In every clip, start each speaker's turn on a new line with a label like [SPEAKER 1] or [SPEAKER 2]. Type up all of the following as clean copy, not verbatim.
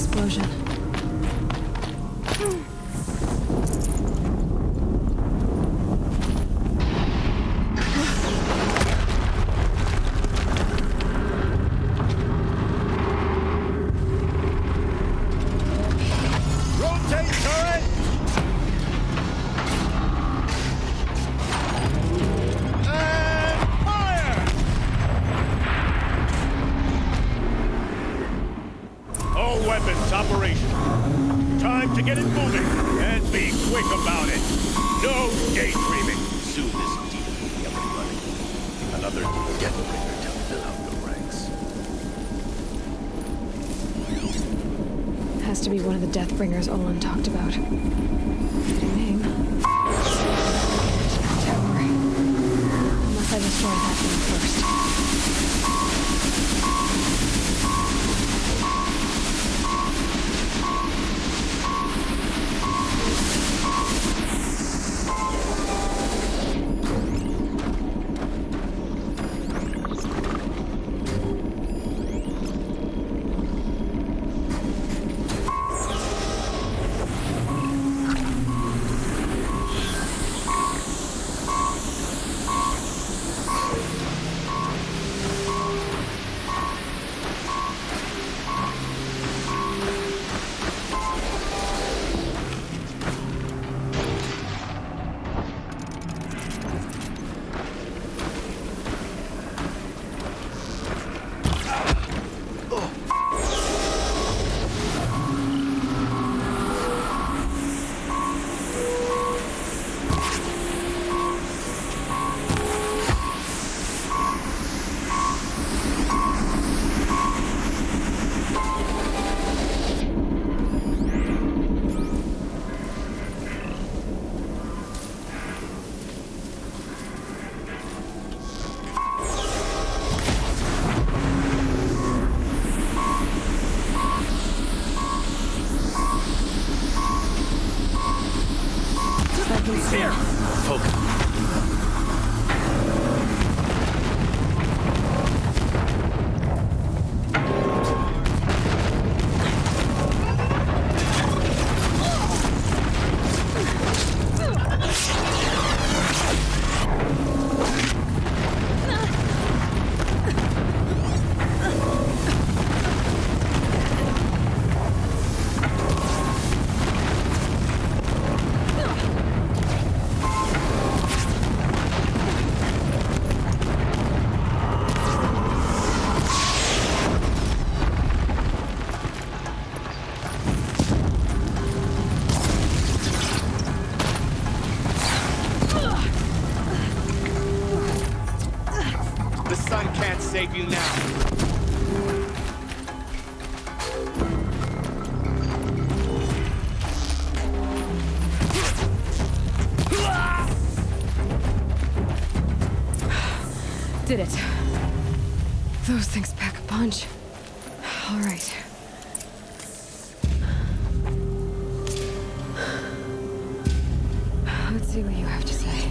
[SPEAKER 1] explosion.
[SPEAKER 2] Rotate turret! And fire! All weapons operational. Time to get it moving, and be quick about it. No daydreaming.
[SPEAKER 3] Soon this demon will be up and running. Another Deathbringer to fill out the ranks.
[SPEAKER 1] Has to be one of the Deathbringers Olin talked about. Fitting name. Tower. Unless I destroy that thing first.
[SPEAKER 3] He's here! Focus.
[SPEAKER 2] The sun can't save you now.
[SPEAKER 1] Did it. Those things pack a punch. All right. Let's see what you have to say.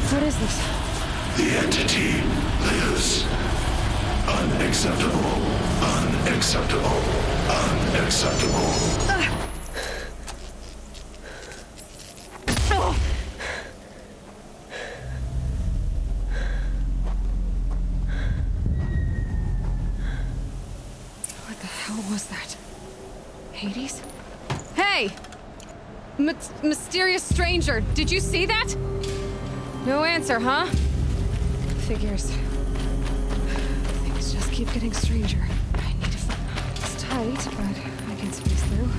[SPEAKER 1] What is this?
[SPEAKER 4] The entity lives. Unacceptable. Unacceptable. Unacceptable.
[SPEAKER 1] What the hell was that? Hades? Hey! Mysterious stranger, did you see that? No answer, huh? Figures. Things just keep getting stranger. I need to find... It's tight, but I can squeeze through.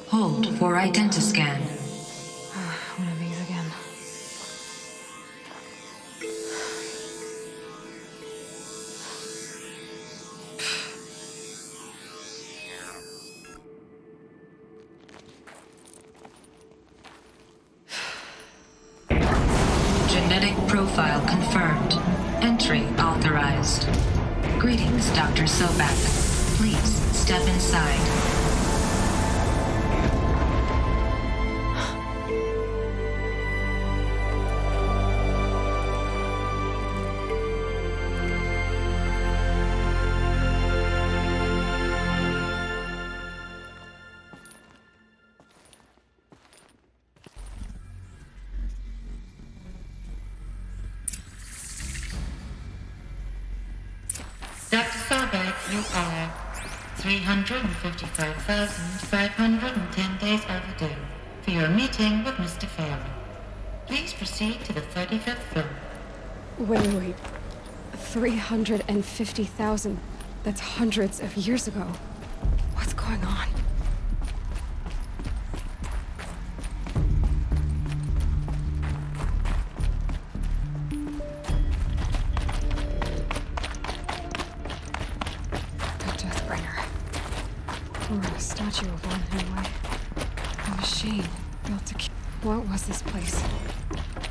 [SPEAKER 5] Hold for identiscan.
[SPEAKER 1] One of these again.
[SPEAKER 5] Genetic profile confirmed. Entry authorized. Greetings, Dr. Sobek. Please step inside.
[SPEAKER 6] Dr. Sobek, you are 355,510 days overdue for your meeting with Mr. Farrell. Please proceed to the 35th floor.
[SPEAKER 1] Wait. 350,000. That's hundreds of years ago. What's going on? Or a statue of one, anyway. A machine built to kill. What was this place?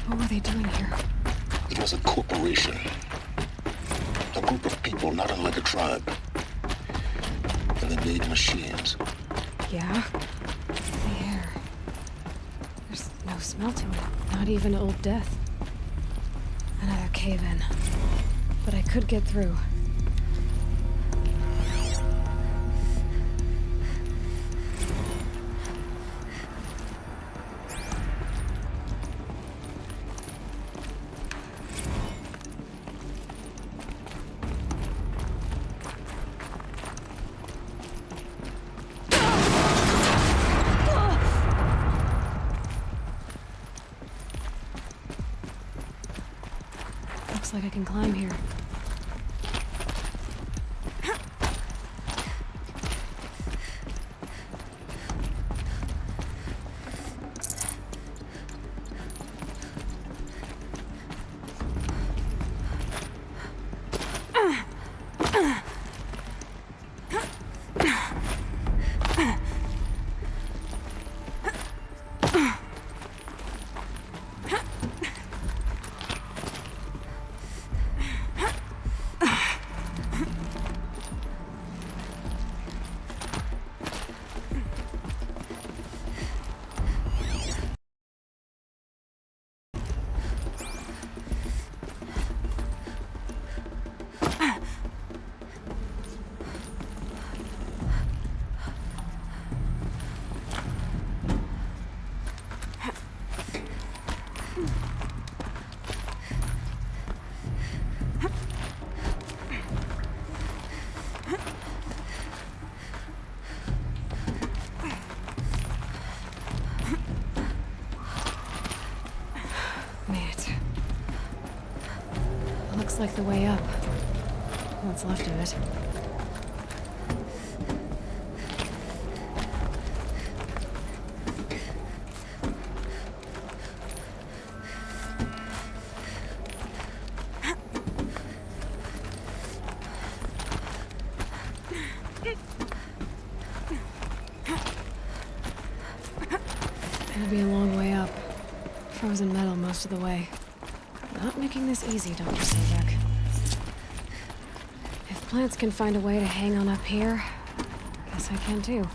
[SPEAKER 1] What were they doing here?
[SPEAKER 4] It was a corporation. A group of people not unlike a tribe. And they made machines.
[SPEAKER 1] Yeah? The air. There's no smell to it. Not even Old Death. Another cave-in. But I could get through. Looks like I can climb here. Like the way up. What's left of it. It'll be a long way up. Frozen metal most of the way. Not making this easy, Dr. Sobek. If plants can find a way to hang on up here, guess I can too.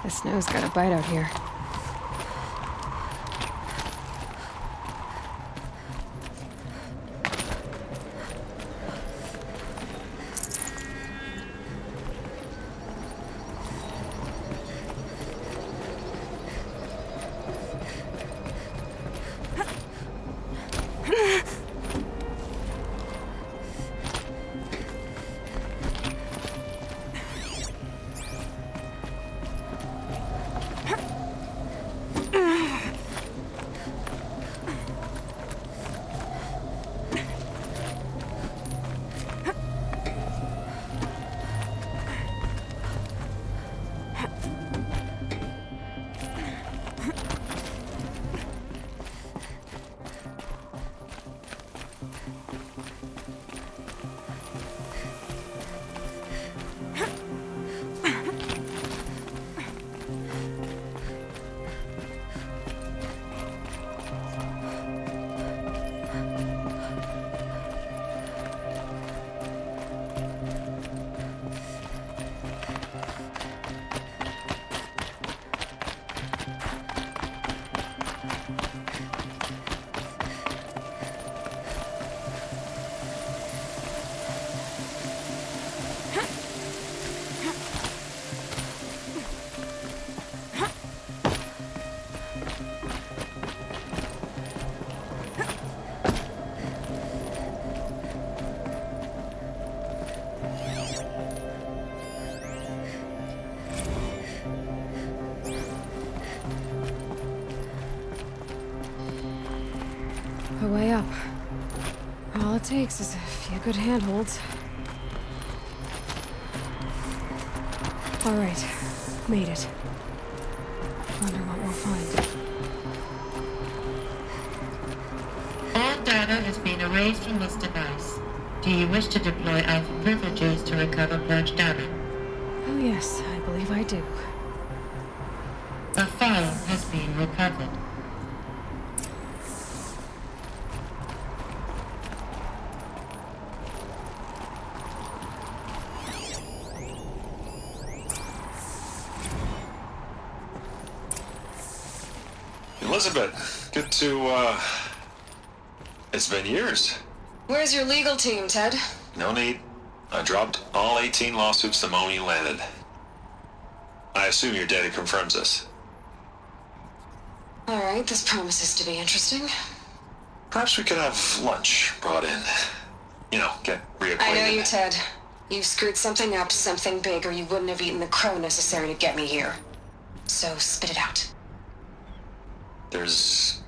[SPEAKER 1] The snow's got a bite out here. up. All it takes is a few good handholds. All right, made it. Wonder what we'll find.
[SPEAKER 6] All data has been erased from this device. Do you wish to deploy alpha privileges to recover purged data?
[SPEAKER 1] Oh yes, I believe I do.
[SPEAKER 6] A file has been recovered.
[SPEAKER 7] Elizabeth, good to, it's been years.
[SPEAKER 1] Where's your legal team, Ted?
[SPEAKER 7] No need. I dropped all 18 lawsuits the moment you landed. I assume your data confirms this.
[SPEAKER 1] All right, this promises to be interesting.
[SPEAKER 7] Perhaps we could have lunch brought in. You know, get reacquainted.
[SPEAKER 1] I know you, Ted. You've screwed something up, something big, or you wouldn't have eaten the crow necessary to get me here. So spit it out.
[SPEAKER 7] There's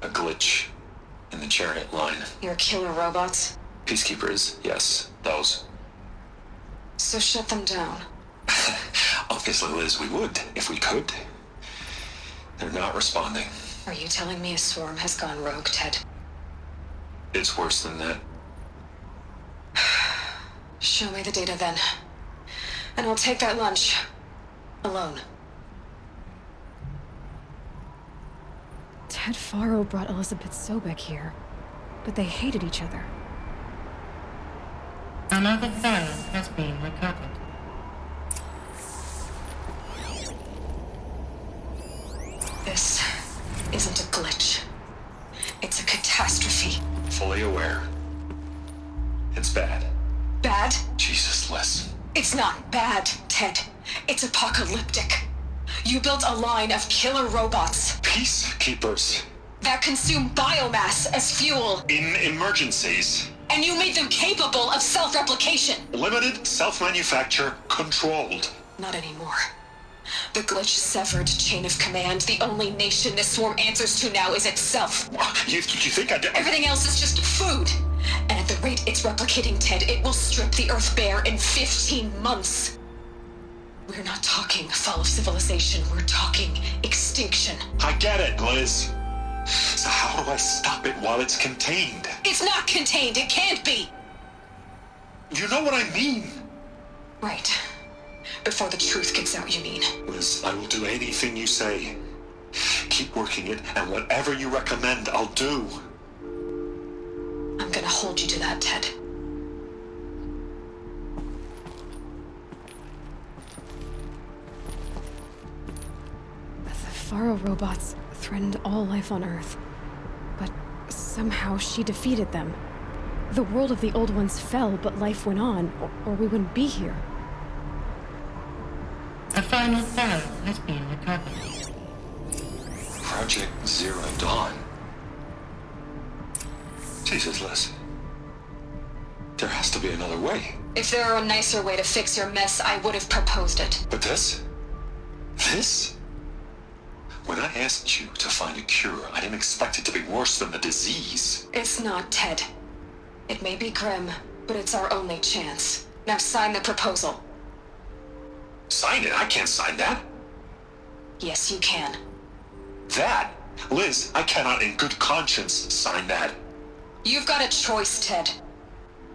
[SPEAKER 7] a glitch in the chariot line.
[SPEAKER 1] Your killer robots?
[SPEAKER 7] Peacekeepers, yes, those.
[SPEAKER 1] So shut them down.
[SPEAKER 7] Obviously, Liz, we would, if we could. They're not responding.
[SPEAKER 1] Are you telling me a swarm has gone rogue, Ted?
[SPEAKER 7] It's worse than that.
[SPEAKER 1] Show me the data then. And I'll take that lunch. Alone. Ted Faro brought Elizabeth Sobek here, but they hated each other.
[SPEAKER 6] Another file has been recovered.
[SPEAKER 1] This isn't a glitch. It's a catastrophe.
[SPEAKER 7] Fully aware. It's bad.
[SPEAKER 1] Bad?
[SPEAKER 7] Jesus, Liz.
[SPEAKER 1] It's not bad, Ted. It's apocalyptic. You built a line of killer robots
[SPEAKER 7] Peacekeepers.
[SPEAKER 1] that consume biomass as fuel,
[SPEAKER 7] In emergencies.
[SPEAKER 1] and you made them capable of self-replication.
[SPEAKER 7] Limited, self-manufacture, controlled.
[SPEAKER 1] Not anymore. The glitch severed chain of command. The only nation this swarm answers to now is itself.
[SPEAKER 7] You think I did?
[SPEAKER 1] Everything else is just food. And at the rate it's replicating, Ted, it will strip the Earth bare in 15 months. We're not talking fall of civilization. We're talking extinction.
[SPEAKER 7] I get it, Liz. So how do I stop it while it's contained?
[SPEAKER 1] It's not contained. It can't be.
[SPEAKER 7] You know what I mean.
[SPEAKER 1] Right. Before the truth gets out, you mean?
[SPEAKER 7] Liz, I will do anything you say. Keep working it, and whatever you recommend, I'll do.
[SPEAKER 1] I'm gonna hold you to that, Ted. The Faro robots threatened all life on Earth. But somehow she defeated them. The world of the old ones fell, but life went on, or we wouldn't be here.
[SPEAKER 6] A final file has been recovered.
[SPEAKER 7] Project Zero Dawn. Jesus, Liz. There has to be another way.
[SPEAKER 1] If there were a nicer way to fix your mess, I would have proposed it.
[SPEAKER 7] But this? This? When I asked you to find a cure, I didn't expect it to be worse than the disease.
[SPEAKER 1] It's not, Ted. It may be grim, but it's our only chance. Now sign the proposal.
[SPEAKER 7] Sign it? I can't sign that.
[SPEAKER 1] Yes, you can.
[SPEAKER 7] That? Liz, I cannot in good conscience sign that.
[SPEAKER 1] You've got a choice, Ted.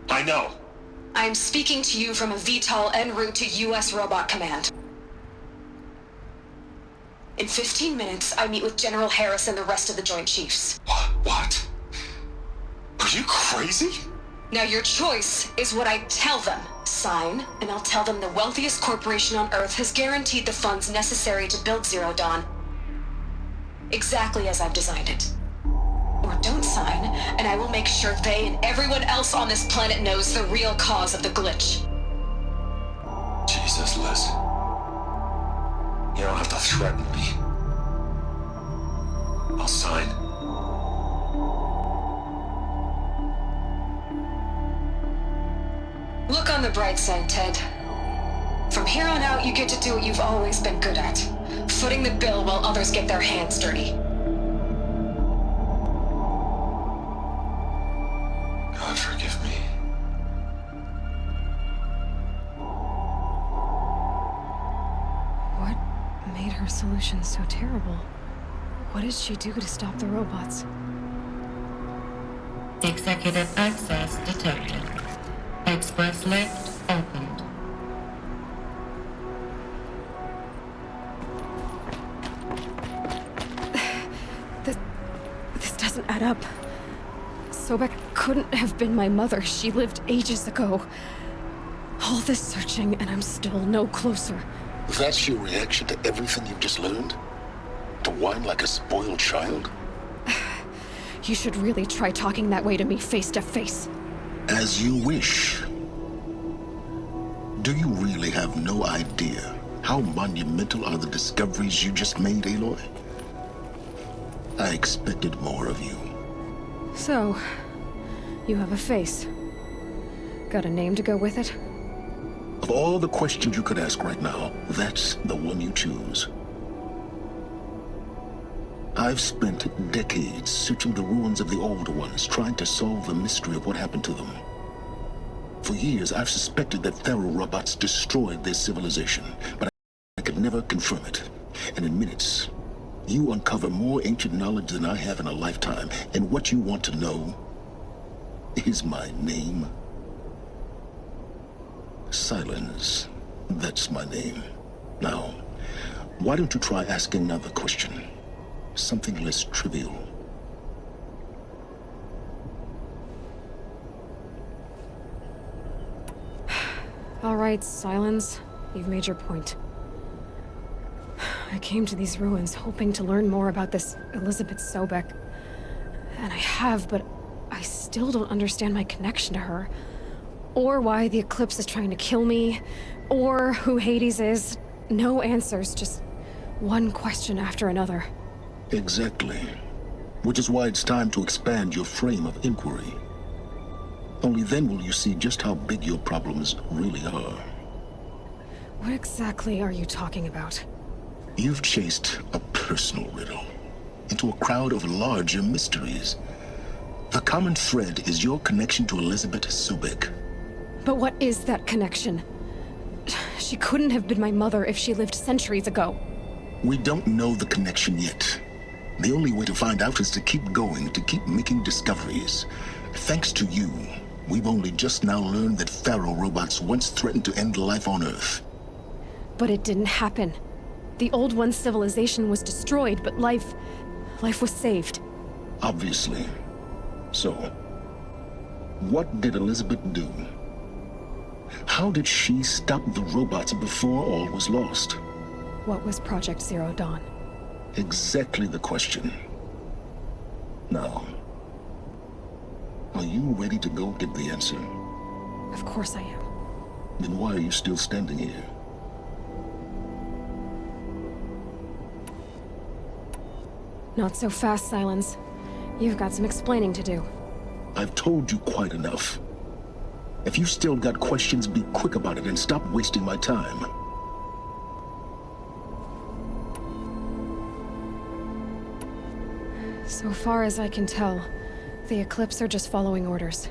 [SPEAKER 7] I know.
[SPEAKER 1] I'm speaking to you from a VTOL en route to U.S. Robot Command. In 15 minutes, I meet with General Harris and the rest of the Joint Chiefs.
[SPEAKER 7] What? Are you crazy?
[SPEAKER 1] Now your choice is what I tell them. Sign, and I'll tell them the wealthiest corporation on Earth has guaranteed the funds necessary to build Zero Dawn. Exactly as I've designed it. Or don't sign, and I will make sure they and everyone else on this planet knows the real cause of the glitch.
[SPEAKER 7] Jesus, Liz. You don't have to threaten me. I'll sign.
[SPEAKER 1] Look on the bright side, Ted. From here on out, you get to do what you've always been good at. Footing the bill while others get their hands dirty. made her solution so terrible? What did she do to stop the robots?
[SPEAKER 6] Executive access detected. Express lift opened.
[SPEAKER 1] This doesn't add up. Sobek couldn't have been my mother. She lived ages ago. All this searching, and I'm still no closer.
[SPEAKER 4] That's your reaction to everything you've just learned? To whine like a spoiled child?
[SPEAKER 1] You should really try talking that way to me face to face.
[SPEAKER 4] As you wish. Do you really have no idea how monumental are the discoveries you just made, Aloy? I expected more of you.
[SPEAKER 1] So, you have a face. Got a name to go with it?
[SPEAKER 4] Of all the questions you could ask right now, that's the one you choose. I've spent decades searching the ruins of the older ones, trying to solve the mystery of what happened to them. For years, I've suspected that Faro robots destroyed their civilization, but I could never confirm it. And in minutes, you uncover more ancient knowledge than I have in a lifetime, and what you want to know is my name. Silence. That's my name. Now, why don't you try asking another question? Something less trivial.
[SPEAKER 1] All right, Silence. You've made your point. I came to these ruins hoping to learn more about this Elizabeth Sobek. And I have, but I still don't understand my connection to her. Or why the Eclipse is trying to kill me. Or who Hades is. No answers, just one question after another.
[SPEAKER 4] Exactly. Which is why it's time to expand your frame of inquiry. Only then will you see just how big your problems really are.
[SPEAKER 1] What exactly are you talking about?
[SPEAKER 4] You've chased a personal riddle into a crowd of larger mysteries. The common thread is your connection to Elizabeth Sobek.
[SPEAKER 1] But what is that connection? She couldn't have been my mother if she lived centuries ago.
[SPEAKER 4] We don't know the connection yet. The only way to find out is to keep going, to keep making discoveries. Thanks to you, we've only just now learned that Faro robots once threatened to end life on Earth.
[SPEAKER 1] But it didn't happen. The Old One's civilization was destroyed, but life was saved.
[SPEAKER 4] Obviously. So, what did Elizabeth do? How did she stop the robots before all was lost?
[SPEAKER 1] What was Project Zero Dawn?
[SPEAKER 4] Exactly the question. Now, are you ready to go get the answer?
[SPEAKER 1] Of course I am.
[SPEAKER 4] Then why are you still standing here?
[SPEAKER 1] Not so fast, Silence. You've got some explaining to do.
[SPEAKER 4] I've told you quite enough. If you've still got questions, be quick about it and stop wasting my time.
[SPEAKER 1] So far as I can tell, the Eclipse are just following orders.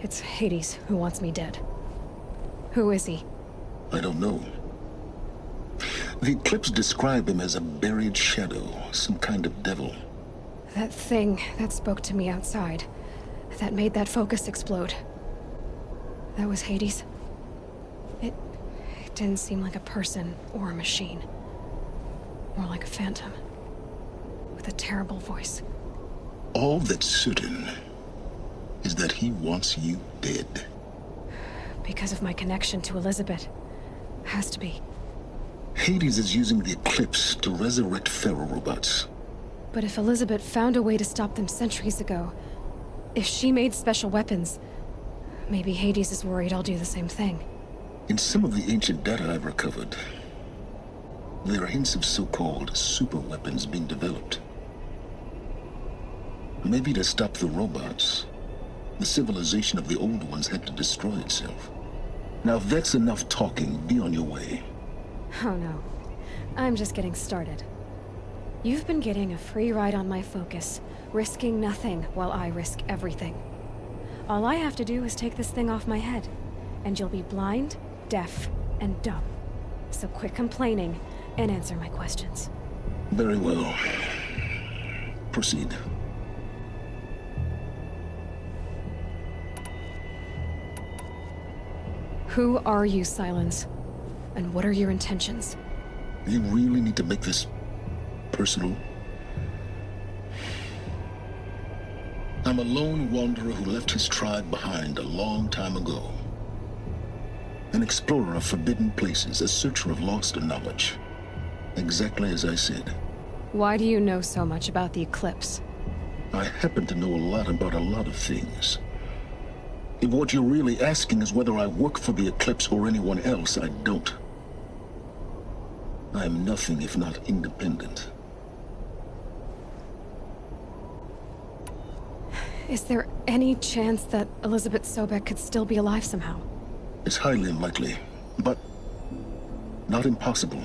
[SPEAKER 1] It's Hades who wants me dead. Who is he?
[SPEAKER 4] I don't know. The Eclipse describe him as a buried shadow, some kind of devil.
[SPEAKER 1] That thing that spoke to me outside, that made that focus explode. That was Hades. It didn't seem like a person or a machine. More like a phantom. With a terrible voice.
[SPEAKER 4] All that's certain is that he wants you dead.
[SPEAKER 1] Because of my connection to Elizabeth. Has to be.
[SPEAKER 4] Hades is using the Eclipse to resurrect Faro robots.
[SPEAKER 1] But if Elizabeth found a way to stop them centuries ago, if she made special weapons, maybe Hades is worried I'll do the same thing.
[SPEAKER 4] In some of the ancient data I've recovered, there are hints of so-called super weapons being developed. Maybe to stop the robots, the civilization of the old ones had to destroy itself. Now if that's enough talking, be on your way.
[SPEAKER 1] Oh no. I'm just getting started. You've been getting a free ride on my focus, risking nothing while I risk everything. All I have to do is take this thing off my head, and you'll be blind, deaf, and dumb. So quit complaining, and answer my questions.
[SPEAKER 4] Very well. Proceed.
[SPEAKER 1] Who are you, Silence? And what are your intentions?
[SPEAKER 4] You really need to make this personal? I'm a lone wanderer who left his tribe behind a long time ago. An explorer of forbidden places, a searcher of lost knowledge. Exactly as I said.
[SPEAKER 1] Why do you know so much about the Eclipse?
[SPEAKER 4] I happen to know a lot about a lot of things. If what you're really asking is whether I work for the Eclipse or anyone else, I don't. I am nothing if not independent.
[SPEAKER 1] Is there any chance that Elizabeth Sobek could still be alive somehow?
[SPEAKER 4] It's highly unlikely, but not impossible.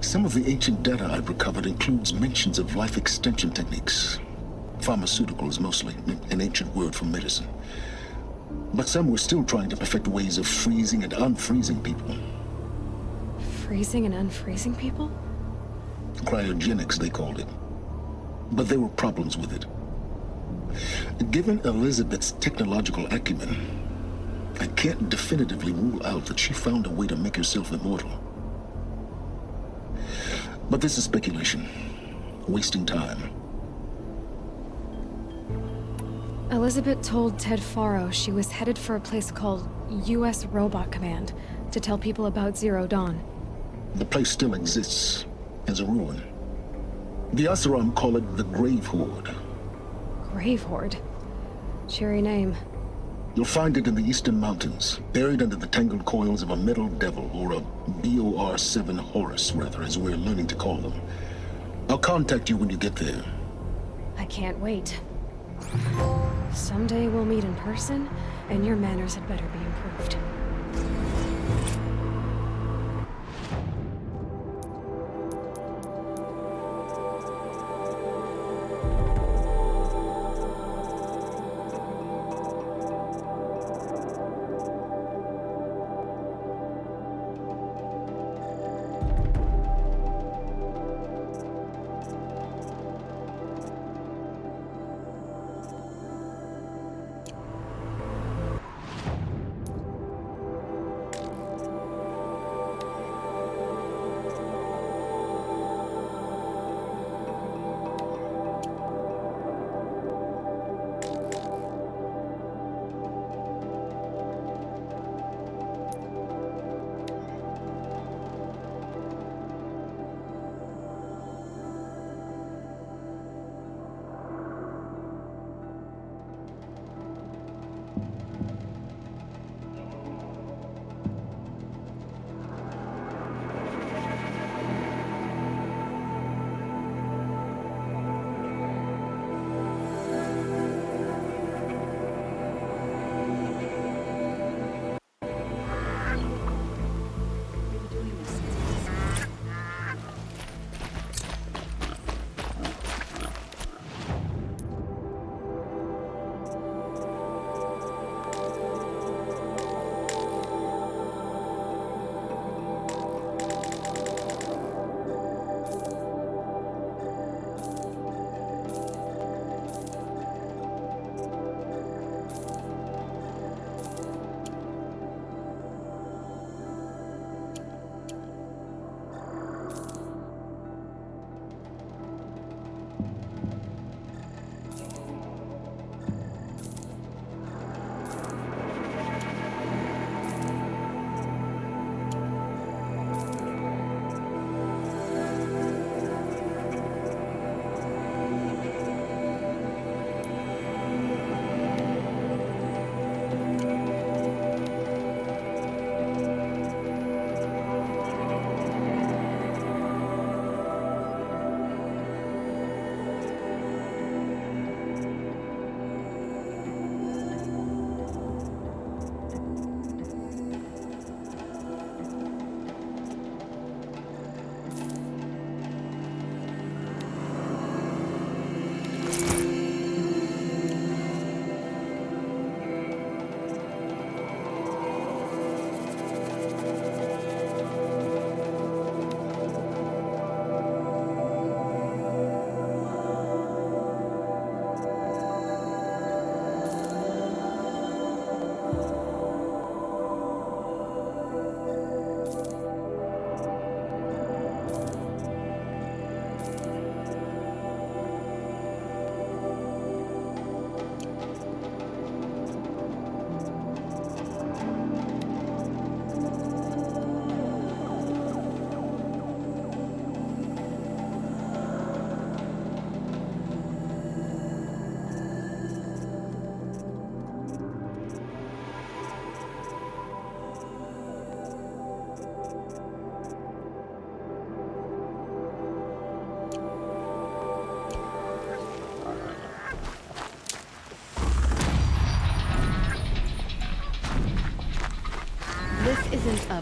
[SPEAKER 4] Some of the ancient data I've recovered includes mentions of life extension techniques. Pharmaceuticals, mostly, an ancient word for medicine. But some were still trying to perfect ways of freezing and unfreezing people.
[SPEAKER 1] Freezing and unfreezing people?
[SPEAKER 4] Cryogenics, they called it. But there were problems with it. Given Elizabeth's technological acumen, I can't definitively rule out that she found a way to make herself immortal. But this is speculation. Wasting time.
[SPEAKER 1] Elizabeth told Ted Faro she was headed for a place called U.S. Robot Command to tell people about Zero Dawn.
[SPEAKER 4] The place still exists as a ruin. The Oseram call it the Grave Horde.
[SPEAKER 1] Grave Horde? Cheery name.
[SPEAKER 4] You'll find it in the Eastern Mountains, buried under the tangled coils of a metal devil, or a BOR-7 Horus, rather, as we're learning to call them. I'll contact you when you get there.
[SPEAKER 1] I can't wait. Someday we'll meet in person, and your manners had better be improved.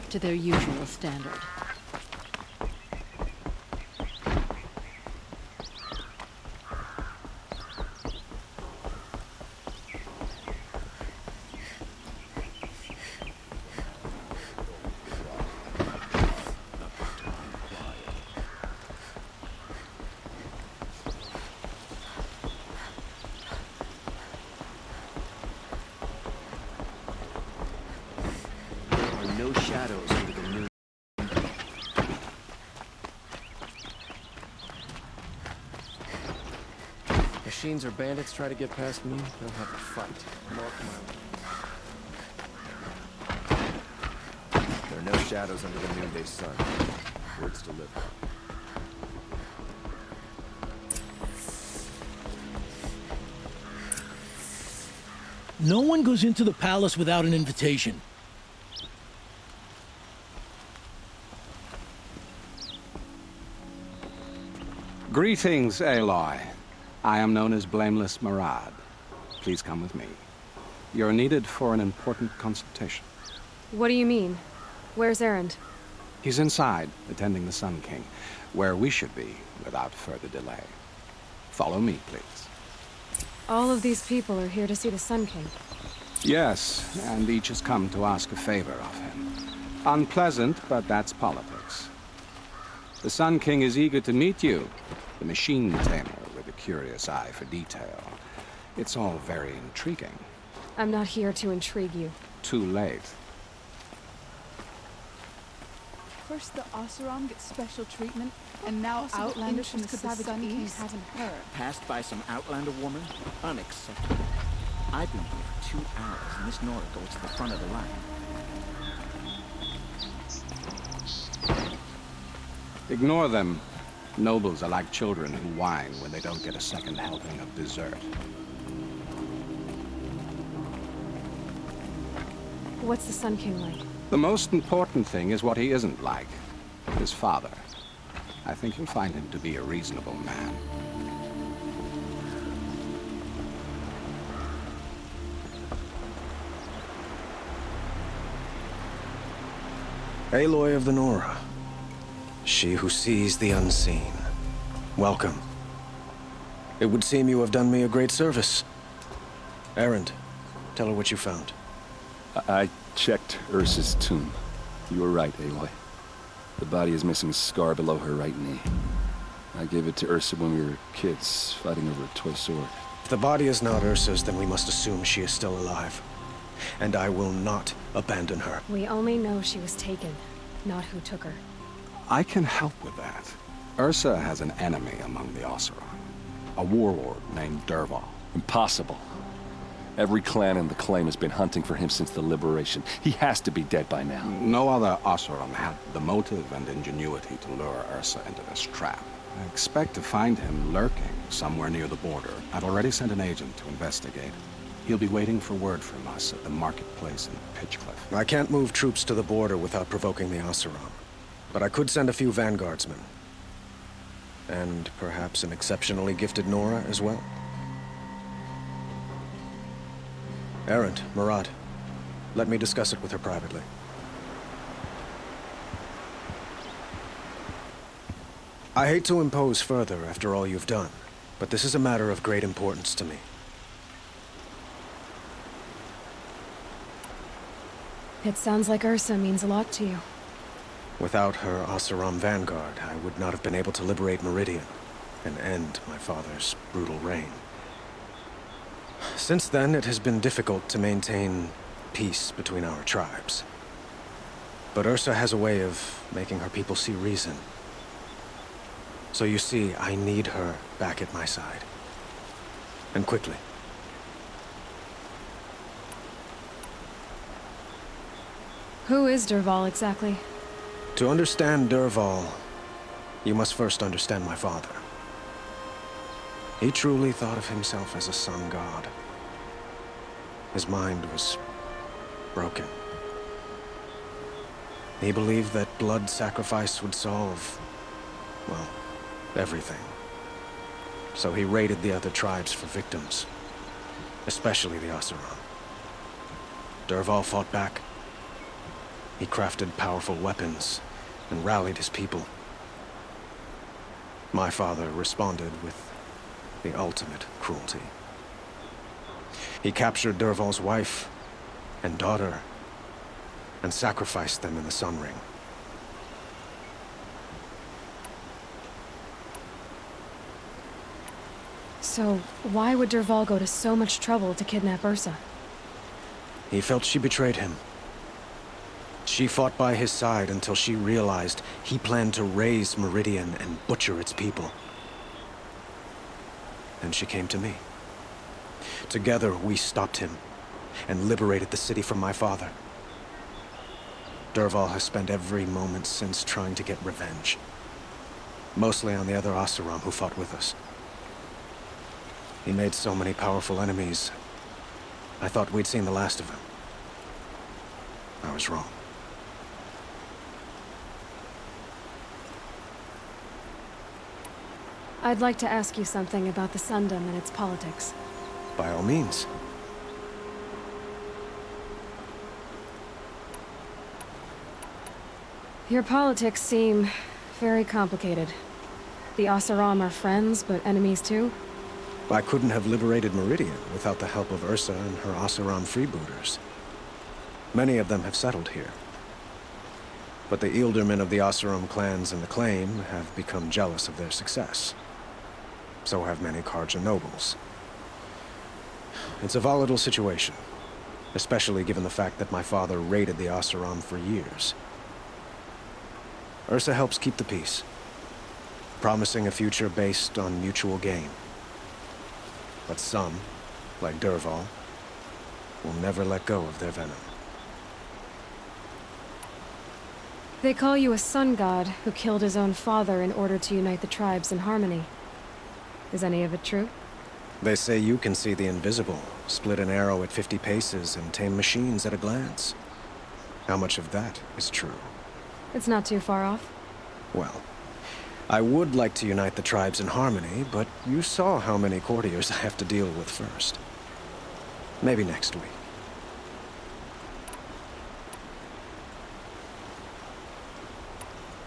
[SPEAKER 8] up to their usual standard.
[SPEAKER 3] No shadows under the moon. Machines or bandits try to get past me, they'll have a fight. Mark my words. There are no shadows under the noonday sun. Words to live by.
[SPEAKER 9] No one goes into the palace without an invitation.
[SPEAKER 10] Greetings, Aloy. I am known as Blameless Marad. Please come with me. You're needed for an important consultation.
[SPEAKER 1] What do you mean? Where's Erend?
[SPEAKER 10] He's inside, attending the Sun King, where we should be without further delay. Follow me, please.
[SPEAKER 1] All of these people are here to see the Sun King.
[SPEAKER 10] Yes, and each has come to ask a favor of him. Unpleasant, but that's politics. The Sun King is eager to meet you, the machine tamer with a curious eye for detail. It's all very intriguing.
[SPEAKER 1] I'm not here to intrigue you.
[SPEAKER 10] Too late.
[SPEAKER 11] First the Oseram gets special treatment, and now outlanders from the Sun King haven't heard.
[SPEAKER 12] Passed by some outlander woman? Unacceptable. I've been here for 2 hours, and this Nora goes to the front of the line.
[SPEAKER 10] Ignore them. Nobles are like children who whine when they don't get a second helping of dessert.
[SPEAKER 1] What's the Sun King like?
[SPEAKER 10] The most important thing is what he isn't like. His father. I think you'll find him to be a reasonable man.
[SPEAKER 13] Aloy of the Nora. She who sees the unseen. Welcome. It would seem you have done me a great service. Erend, tell her what you found.
[SPEAKER 14] I checked Ursa's tomb. You were right, Aloy. The body is missing a scar below her right knee. I gave it to Ursa when we were kids, fighting over a toy sword.
[SPEAKER 13] If the body is not Ursa's, then we must assume she is still alive. And I will not abandon her.
[SPEAKER 1] We only know she was taken, not who took her.
[SPEAKER 10] I can help with that. Ursa has an enemy among the Oseram. A warlord named Dervahl.
[SPEAKER 14] Impossible. Every clan in the claim has been hunting for him since the liberation. He has to be dead by now.
[SPEAKER 10] No other Oseram had the motive and ingenuity to lure Ursa into this trap. I expect to find him lurking somewhere near the border. I've already sent an agent to investigate. He'll be waiting for word from us at the marketplace in Pitchcliff.
[SPEAKER 13] I can't move troops to the border without provoking the Oseram. But I could send a few vanguardsmen. And perhaps an exceptionally gifted Nora as well. Erend, Marad, let me discuss it with her privately. I hate to impose further after all you've done, but this is a matter of great importance to me.
[SPEAKER 1] It sounds like Ursa means a lot to you.
[SPEAKER 13] Without her Oseram vanguard, I would not have been able to liberate Meridian and end my father's brutal reign. Since then, it has been difficult to maintain peace between our tribes. But Ursa has a way of making her people see reason. So you see, I need her back at my side. And quickly.
[SPEAKER 1] Who is Dervahl exactly?
[SPEAKER 13] To understand Dervahl, you must first understand my father. He truly thought of himself as a sun god. His mind was broken. He believed that blood sacrifice would solve, well, everything. So he raided the other tribes for victims, especially the Oseram. Dervahl fought back, He crafted powerful weapons and rallied his people. My father responded with the ultimate cruelty. He captured Dervahl's wife and daughter and sacrificed them in the Sun Ring.
[SPEAKER 1] So, why would Dervahl go to so much trouble to kidnap Ursa?
[SPEAKER 13] He felt she betrayed him. She fought by his side until she realized he planned to raise Meridian and butcher its people. Then she came to me. Together, we stopped him and liberated the city from my father. Dervahl has spent every moment since trying to get revenge. Mostly on the other Oseram who fought with us. He made so many powerful enemies. I thought we'd seen the last of him. I was wrong.
[SPEAKER 1] I'd like to ask you something about the Sundom and its politics.
[SPEAKER 13] By all means.
[SPEAKER 1] Your politics seem very complicated. The Oseram are friends, but enemies too?
[SPEAKER 13] I couldn't have liberated Meridian without the help of Ursa and her Oseram freebooters. Many of them have settled here. But the Ealdormen of the Oseram clans and the Claim have become jealous of their success. So have many Carja nobles. It's a volatile situation, especially given the fact that my father raided the Oseram for years. Ursa helps keep the peace, promising a future based on mutual gain. But some, like Dervahl, will never let go of their venom.
[SPEAKER 1] They call you a sun god who killed his own father in order to unite the tribes in harmony. Is any of it true?
[SPEAKER 13] They say you can see the invisible, split an arrow at 50 paces, and tame machines at a glance. How much of that is true?
[SPEAKER 1] It's not too far off.
[SPEAKER 13] Well, I would like to unite the tribes in harmony, but you saw how many courtiers I have to deal with first. Maybe next week.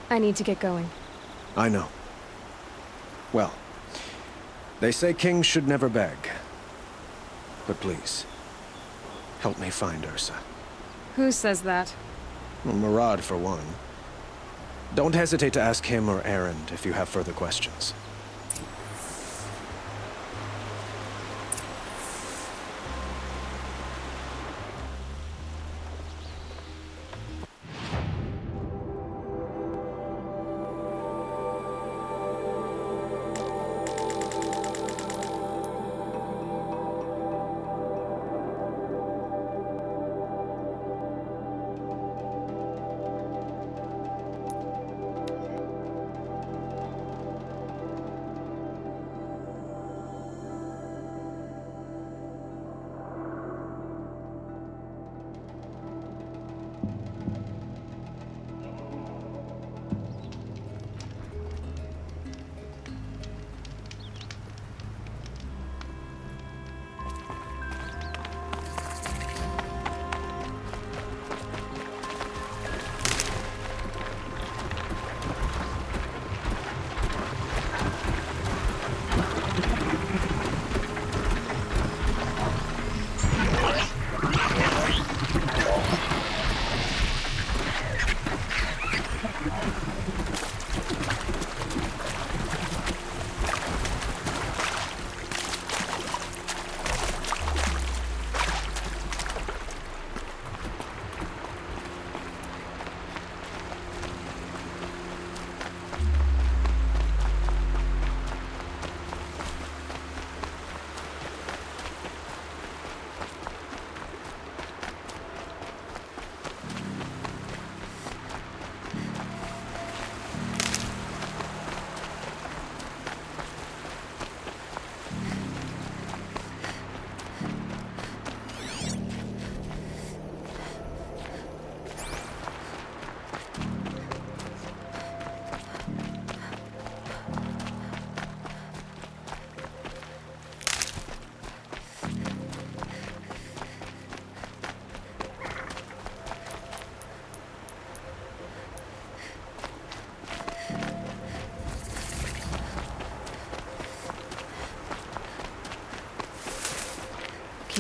[SPEAKER 1] I need to get going.
[SPEAKER 13] I know. Well, they say kings should never beg. But please, help me find Ursa.
[SPEAKER 1] Who says that?
[SPEAKER 13] Well, Murad, for one. Don't hesitate to ask him or Erend if you have further questions.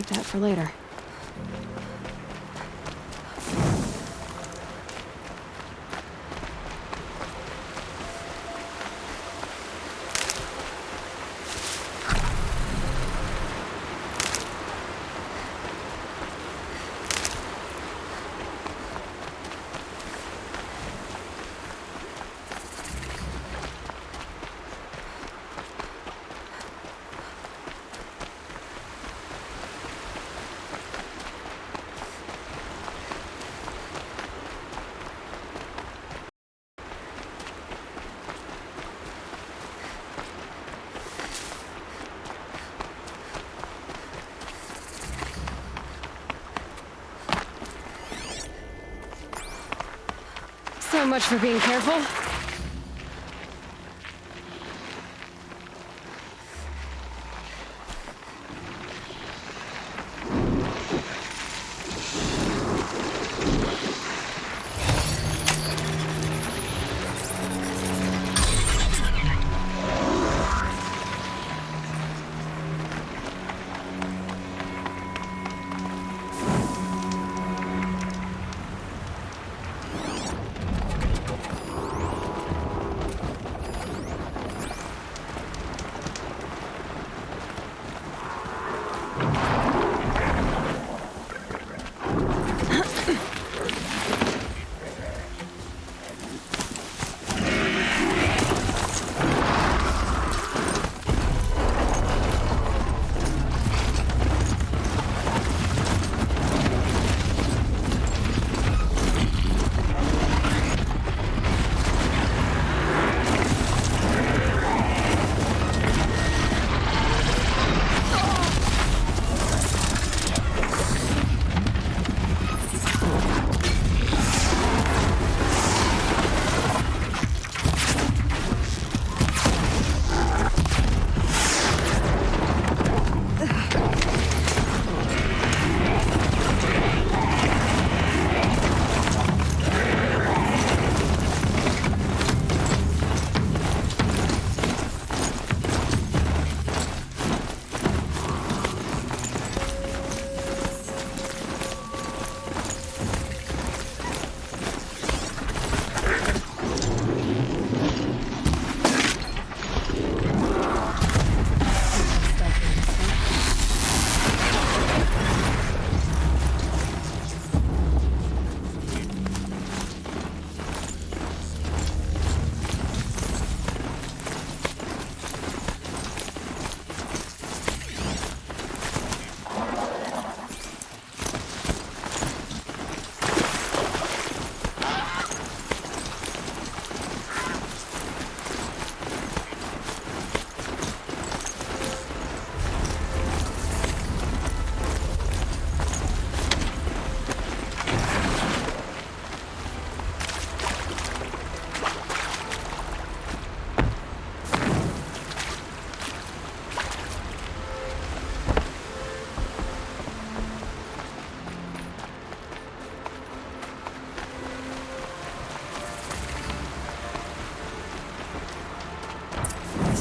[SPEAKER 1] that for later. So much for being careful.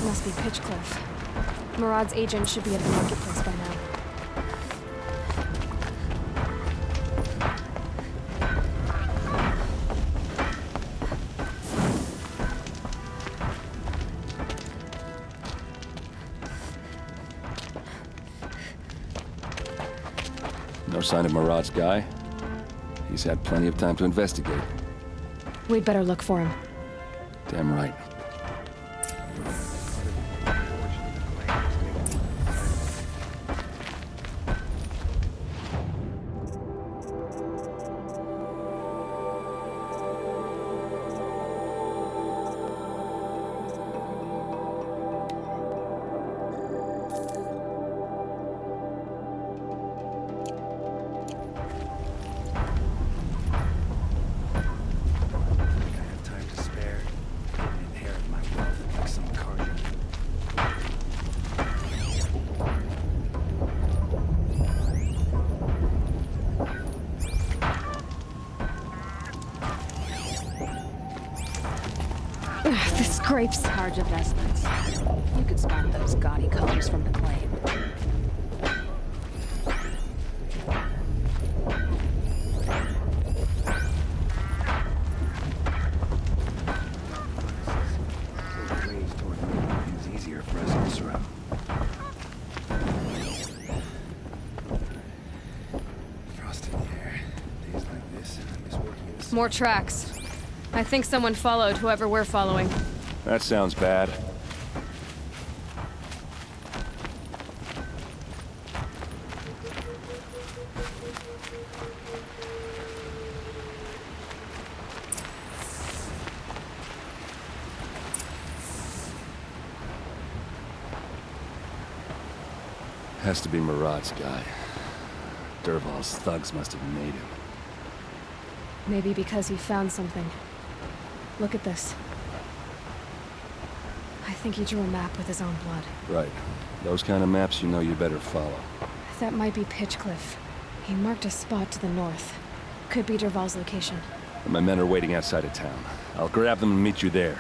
[SPEAKER 1] Must be Pitchcliff. Murad's agent should be at the marketplace by now.
[SPEAKER 14] No sign of Murad's guy? He's had plenty of time to investigate.
[SPEAKER 1] We'd better look for him.
[SPEAKER 14] Damn right.
[SPEAKER 1] The scrapes.
[SPEAKER 8] Charge investments. You could spot those gaudy colors from the claim.
[SPEAKER 1] More tracks. I think someone followed whoever we're following.
[SPEAKER 14] That sounds bad. Has to be Marat's guy. Dervahl's thugs must have made him.
[SPEAKER 1] Maybe because he found something. Look at this. I think he drew a map with his own blood.
[SPEAKER 14] Right. Those kind of maps you know you better follow.
[SPEAKER 1] That might be Pitchcliff. He marked a spot to the north. Could be Dervahl's location.
[SPEAKER 14] My men are waiting outside of town. I'll grab them and meet you there.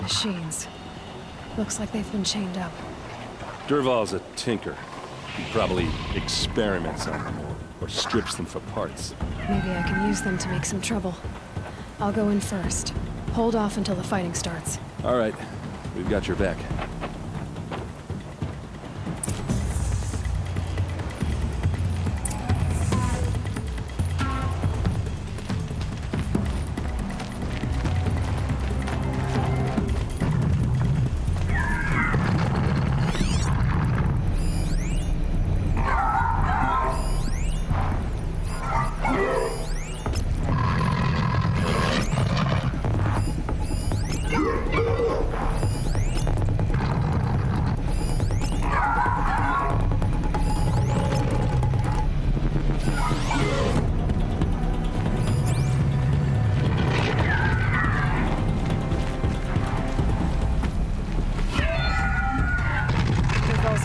[SPEAKER 1] Machines. Looks like they've been chained up.
[SPEAKER 14] Dervahl's a tinker. He probably experiments on them or strips them for parts.
[SPEAKER 1] Maybe I can use them to make some trouble. I'll go in first. Hold off until the fighting starts.
[SPEAKER 14] All right. We've got your back.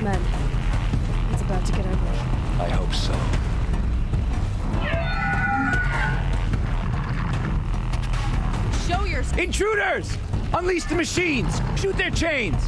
[SPEAKER 1] Men. It's about to get ugly.
[SPEAKER 14] I hope so.
[SPEAKER 8] Show yourself!
[SPEAKER 15] Intruders! Unleash the machines! Shoot their chains!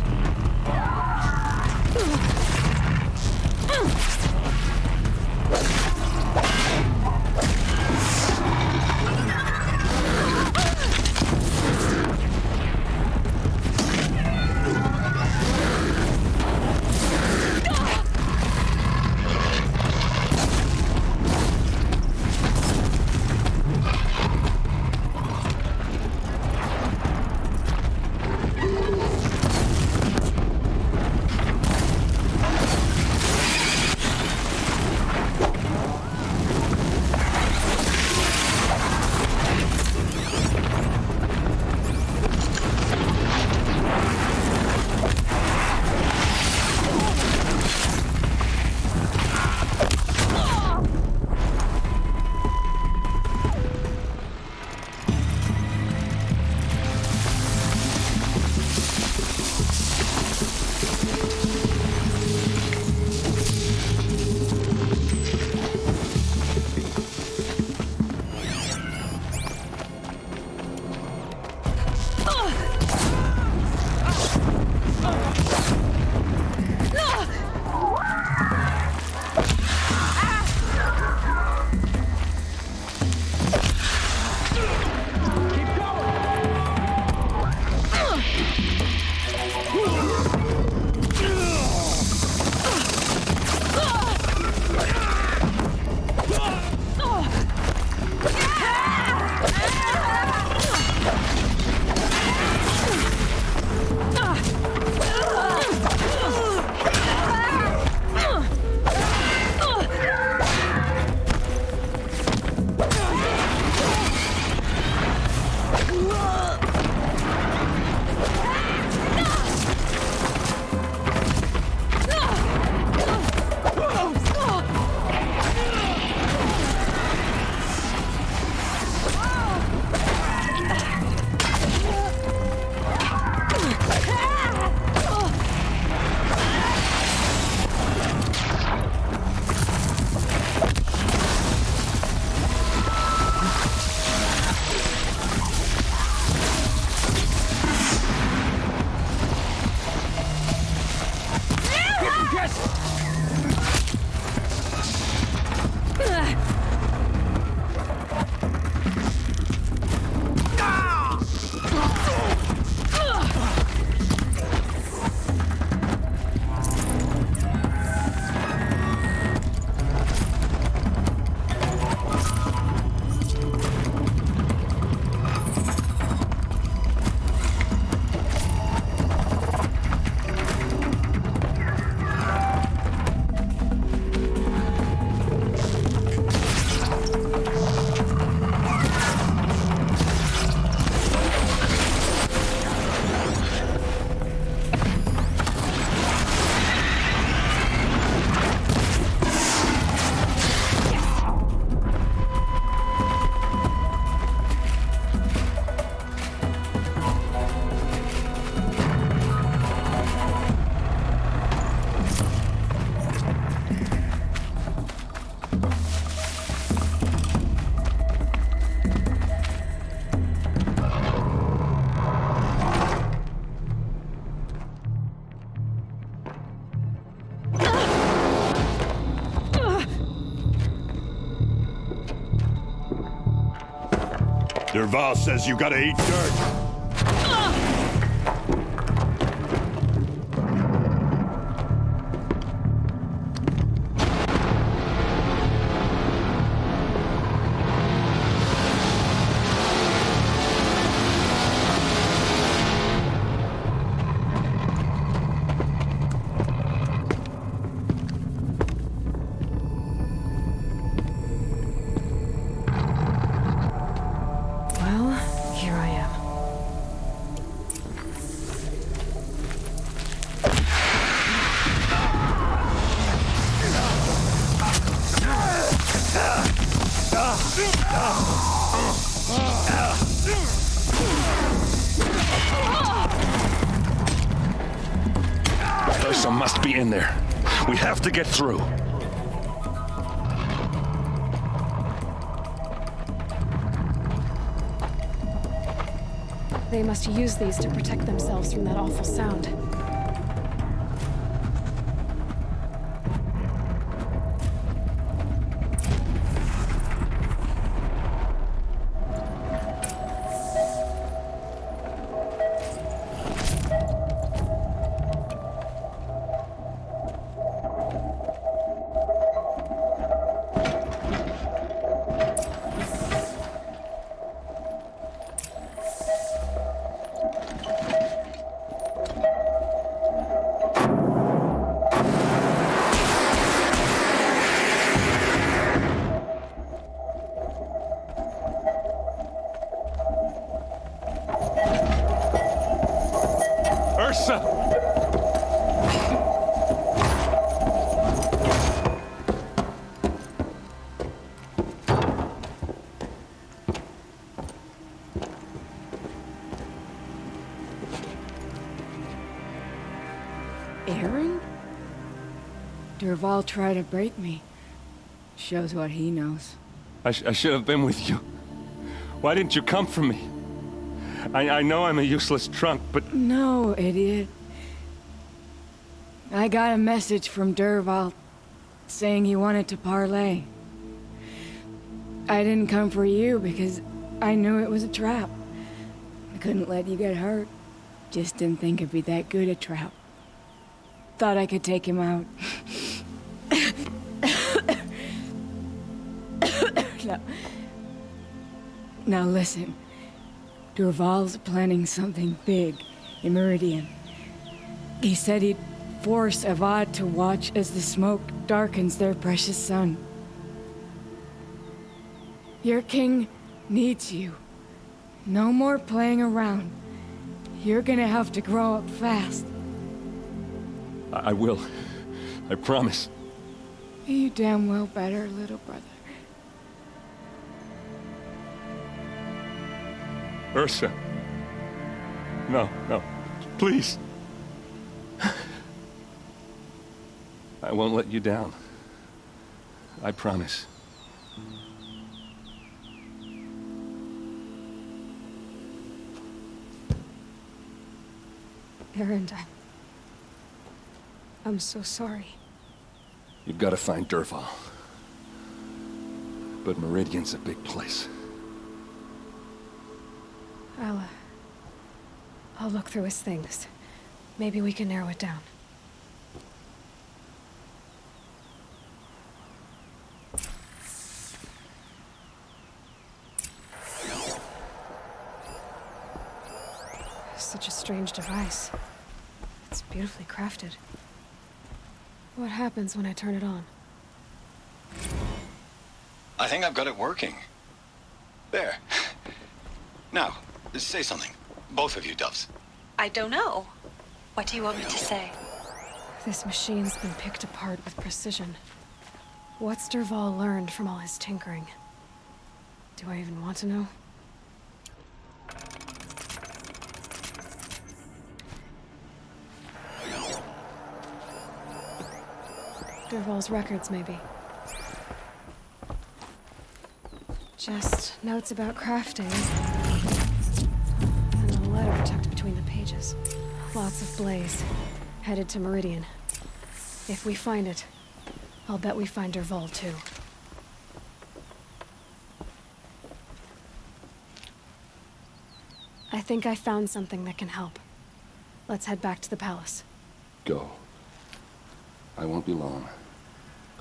[SPEAKER 2] Derval says you gotta eat dirt.
[SPEAKER 1] Well, here I am.
[SPEAKER 14] Ursa must be in there. We have to get through.
[SPEAKER 1] They must use these to protect themselves from that awful sound.
[SPEAKER 14] Ursa!
[SPEAKER 16] Aaron? Derval tried to break me. Shows what he knows.
[SPEAKER 14] I should have been with you. Why didn't you come for me? I know I'm a useless trunk, but...
[SPEAKER 16] No, idiot. I got a message from Derval saying he wanted to parlay. I didn't come for you because I knew it was a trap. I couldn't let you get hurt. Just didn't think it'd be that good a trap. Thought I could take him out. No. Now listen. Derval's planning something big in Meridian. He said he'd force Avad to watch as the smoke darkens their precious sun. Your king needs you. No more playing around. You're gonna have to grow up fast.
[SPEAKER 14] I will. I promise.
[SPEAKER 16] You damn well better, little brother.
[SPEAKER 14] Ursa. No, no. Please. I won't let you down. I promise.
[SPEAKER 1] Aaron, I'm so sorry.
[SPEAKER 14] You've got to find Derval. But Meridian's a big place.
[SPEAKER 1] I'll look through his things. Maybe we can narrow it down. Such a strange device. It's beautifully crafted. What happens when I turn it on?
[SPEAKER 7] I think I've got it working. There. Now, say something. Both of you, Doves.
[SPEAKER 17] I don't know. What do you want me to say?
[SPEAKER 1] This machine's been picked apart with precision. What's Derval learned from all his tinkering? Do I even want to know? Derval's records, maybe. Just notes about crafting. And a letter tucked between the pages. Lots of blaze. Headed to Meridian. If we find it, I'll bet we find Derval too. think I found something that can help. Let's head back to the palace.
[SPEAKER 14] Go. I won't be long,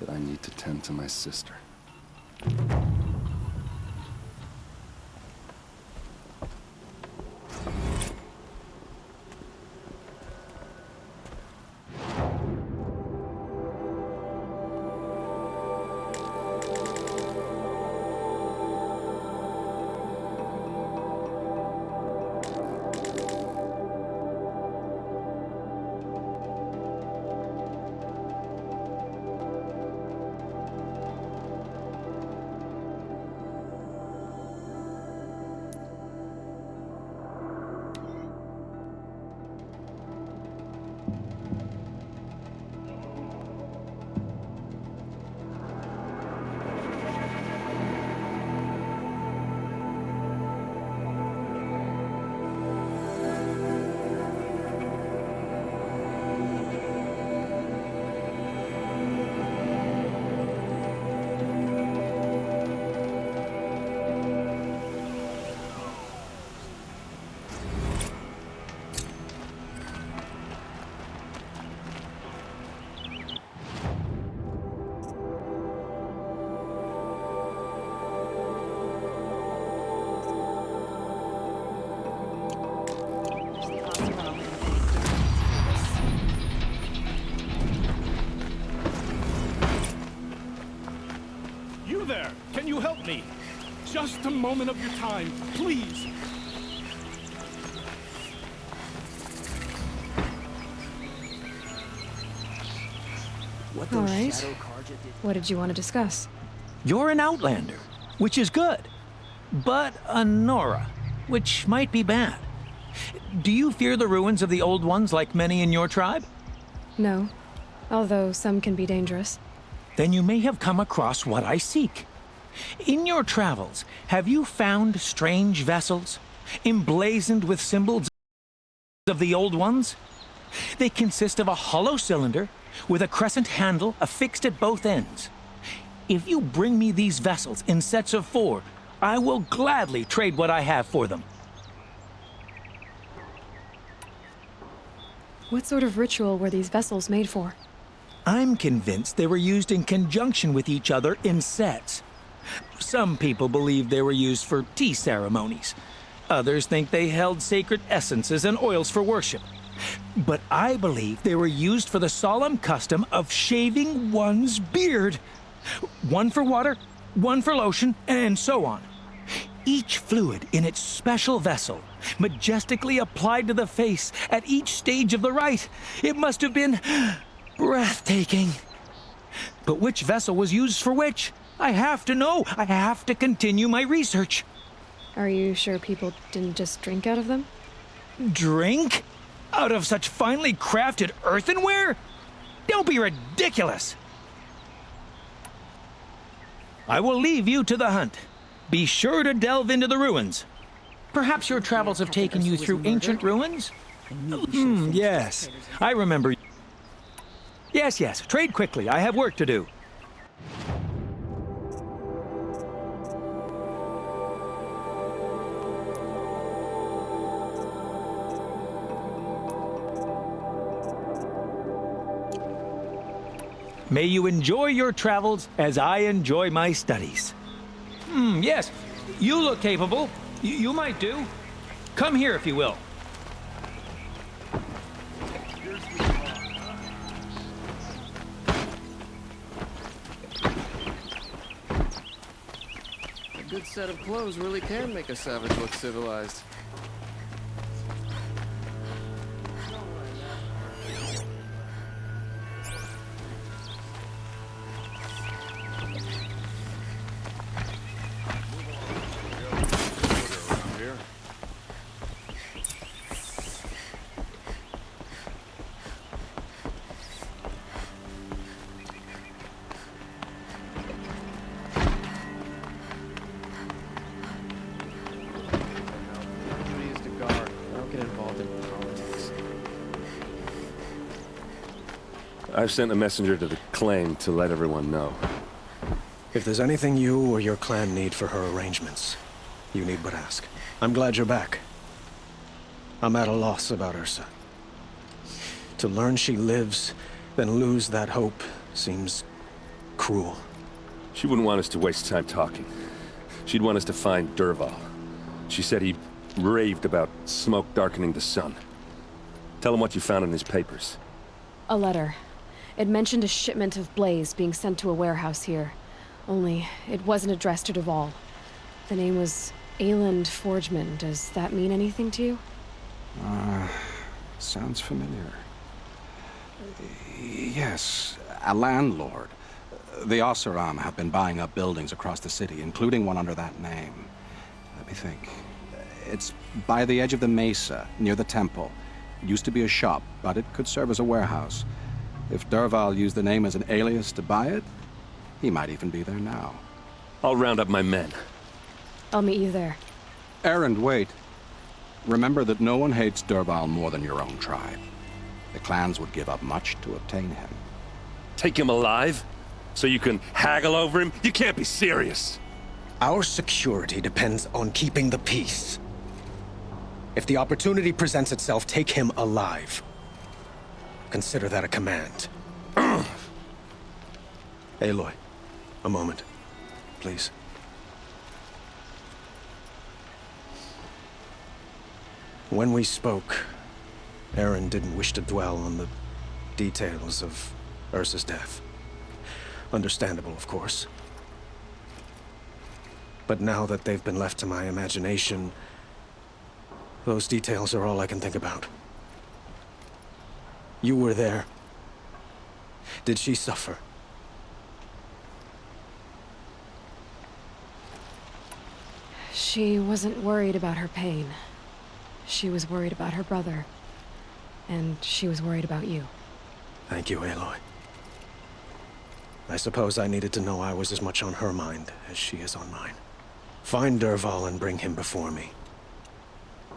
[SPEAKER 14] but I need to tend to my sister.
[SPEAKER 2] You there! Can you help me? Just a moment of your time, please!
[SPEAKER 1] All right. What did you want to discuss?
[SPEAKER 15] You're an outlander, which is good. But a Nora, which might be bad. Do you fear the ruins of the Old Ones like many in your tribe?
[SPEAKER 1] No, although some can be dangerous.
[SPEAKER 15] Then you may have come across what I seek. In your travels, have you found strange vessels, emblazoned with symbols of the Old Ones? They consist of a hollow cylinder with a crescent handle affixed at both ends. If you bring me these vessels in sets of 4, I will gladly trade what I have for them.
[SPEAKER 1] What sort of ritual were these vessels made for?
[SPEAKER 15] I'm convinced they were used in conjunction with each other in sets. Some people believe they were used for tea ceremonies. Others think they held sacred essences and oils for worship. But I believe they were used for the solemn custom of shaving one's beard. One for water, one for lotion, and so on. Each fluid in its special vessel, majestically applied to the face at each stage of the rite. It must have been breathtaking. But which vessel was used for which? I have to know. I have to continue my research.
[SPEAKER 1] Are you sure people didn't just drink out of them?
[SPEAKER 15] Drink? Out of such finely crafted earthenware? Don't be ridiculous. I will leave you to the hunt. Be sure to delve into the ruins. Perhaps your travels have taken you through ancient ruins? Yes, I remember. Yes, trade quickly. I have work to do. May you enjoy your travels as I enjoy my studies. Yes, you look capable. You might do. Come here if you will.
[SPEAKER 18] A good set of clothes really can make a savage look civilized.
[SPEAKER 14] I've sent a messenger to the claim to let everyone know.
[SPEAKER 13] If there's anything you or your clan need for her arrangements, you need but ask. I'm glad you're back. I'm at a loss about Ursa. To learn she lives, then lose that hope seems cruel.
[SPEAKER 14] She wouldn't want us to waste time talking. She'd want us to find Dervahl. She said he raved about smoke darkening the sun. Tell him what you found in his papers.
[SPEAKER 1] A letter. It mentioned a shipment of blaze being sent to a warehouse here. Only, it wasn't addressed to Dervahl. The name was Ayland Forgeman. Does that mean anything to you?
[SPEAKER 10] Sounds familiar. Yes, a landlord. The Oseram have been buying up buildings across the city, including one under that name. Let me think. It's by the edge of the mesa, near the temple. It used to be a shop, but it could serve as a warehouse. If Dervahl used the name as an alias to buy it, he might even be there now.
[SPEAKER 14] I'll round up my men.
[SPEAKER 1] I'll meet you there.
[SPEAKER 10] Erend, wait. Remember that no one hates Dervahl more than your own tribe. The clans would give up much to obtain him.
[SPEAKER 14] Take him alive? So you can haggle over him? You can't be serious.
[SPEAKER 13] Our security depends on keeping the peace. If the opportunity presents itself, take him alive. Consider that a command. Aloy, a moment, please. When we spoke, Erend didn't wish to dwell on the details of Ursa's death. Understandable, of course. But now that they've been left to my imagination, those details are all I can think about. You were there. Did she suffer?
[SPEAKER 1] She wasn't worried about her pain. She was worried about her brother. And she was worried about you.
[SPEAKER 13] Thank you, Aloy. I suppose I needed to know I was as much on her mind as she is on mine. Find Dervahl and bring him before me.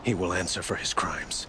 [SPEAKER 13] He will answer for his crimes.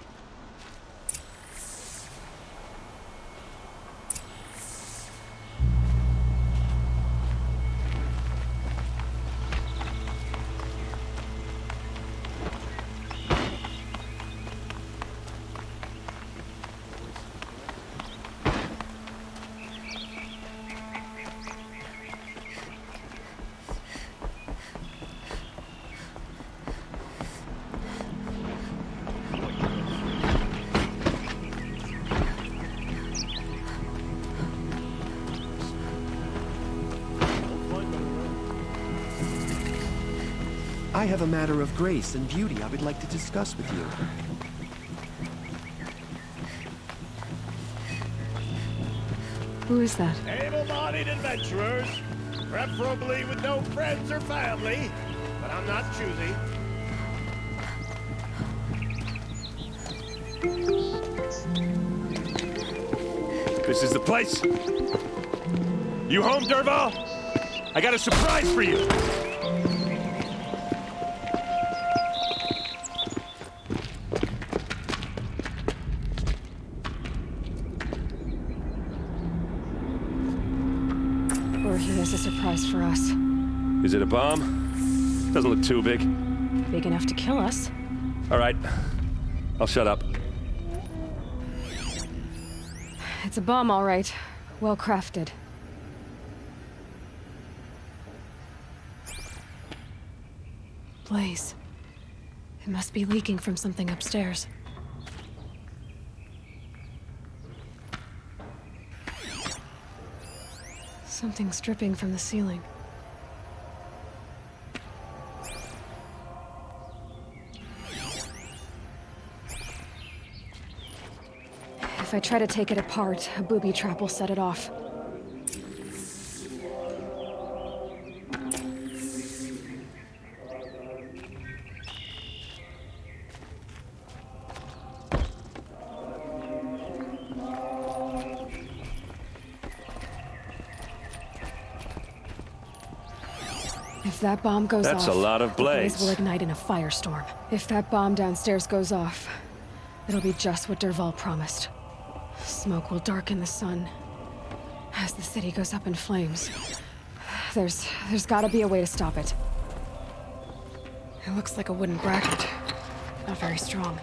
[SPEAKER 19] I have a matter of grace and beauty I would like to discuss with you.
[SPEAKER 1] Who is that?
[SPEAKER 2] Able-bodied adventurers, preferably with no friends or family, but I'm not choosy.
[SPEAKER 14] This is the place. You home, Dervahl? I got a surprise for you.
[SPEAKER 1] Or he has a surprise for us.
[SPEAKER 14] Is it a bomb? Doesn't look too big.
[SPEAKER 1] Big enough to kill us.
[SPEAKER 14] All right. I'll shut up.
[SPEAKER 1] It's a bomb, all right. Well crafted. Blaze. It must be leaking from something upstairs. Something's dripping from the ceiling. If I try to take it apart, a booby trap will set it off. If that bomb goes off,
[SPEAKER 14] that's a lot of
[SPEAKER 1] the blaze
[SPEAKER 14] blaze.
[SPEAKER 1] will ignite in a firestorm. If that bomb downstairs goes off, it'll be just what Dervahl promised. Smoke will darken the sun as the city goes up in flames. There's gotta be a way to stop it. It looks like a wooden bracket. Not very strong.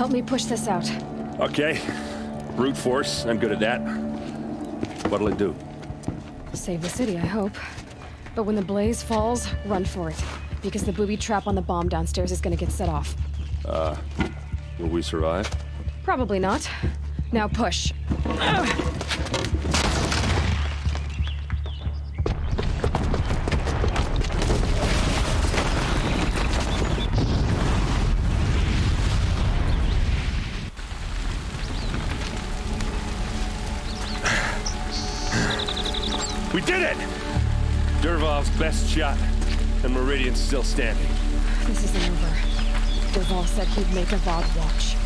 [SPEAKER 1] Help me push this out.
[SPEAKER 14] Okay. Brute force, I'm good at that. What'll it do?
[SPEAKER 1] Save the city, I hope. But when the blaze falls, run for it. Because the booby trap on the bomb downstairs is gonna get set off.
[SPEAKER 14] Will we survive?
[SPEAKER 1] Probably not. Now push.
[SPEAKER 14] We did it! Dervahl's best shot, and Meridian's still standing.
[SPEAKER 1] This isn't over. Dervahl said he'd make a Vogue watch.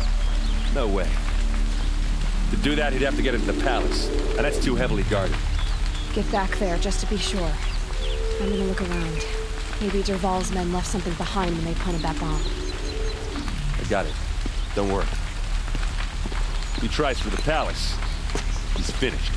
[SPEAKER 14] No way. To do that, he'd have to get into the palace, and that's too heavily guarded.
[SPEAKER 1] Get back there, just to be sure. I'm gonna look around. Maybe Dervahl's men left something behind when they planted that bomb.
[SPEAKER 14] I got it. Don't worry. If he tries for the palace, he's finished.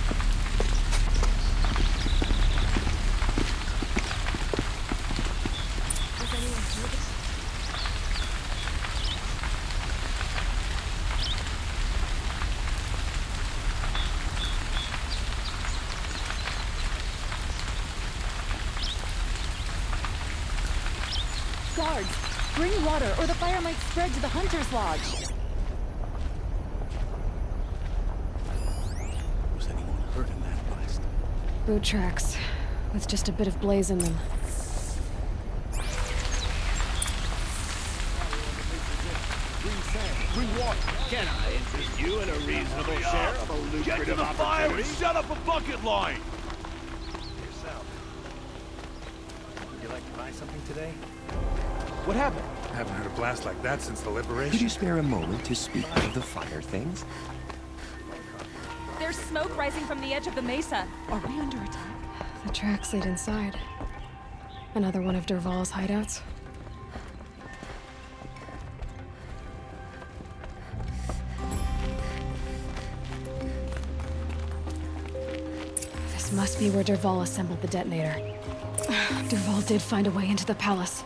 [SPEAKER 8] Guards, bring water or the fire might spread to the Hunter's Lodge.
[SPEAKER 12] Was anyone hurt in that blast?
[SPEAKER 1] Boot tracks, with just a bit of blaze in them.
[SPEAKER 2] Bring water. Can I interest you in a reasonable share of a lucrative
[SPEAKER 3] Get to the fire
[SPEAKER 2] opportunity?
[SPEAKER 3] and set up a bucket line!
[SPEAKER 13] Yourself. Would you like to buy something today?
[SPEAKER 12] What happened?
[SPEAKER 20] I haven't heard a blast like that since the liberation.
[SPEAKER 19] Could you spare a moment to speak of the fire things?
[SPEAKER 8] There's smoke rising from the edge of the mesa. Are we under attack?
[SPEAKER 1] The tracks lead inside. Another one of Dervahl's hideouts. This must be where Dervahl assembled the detonator. Dervahl did find a way into the palace.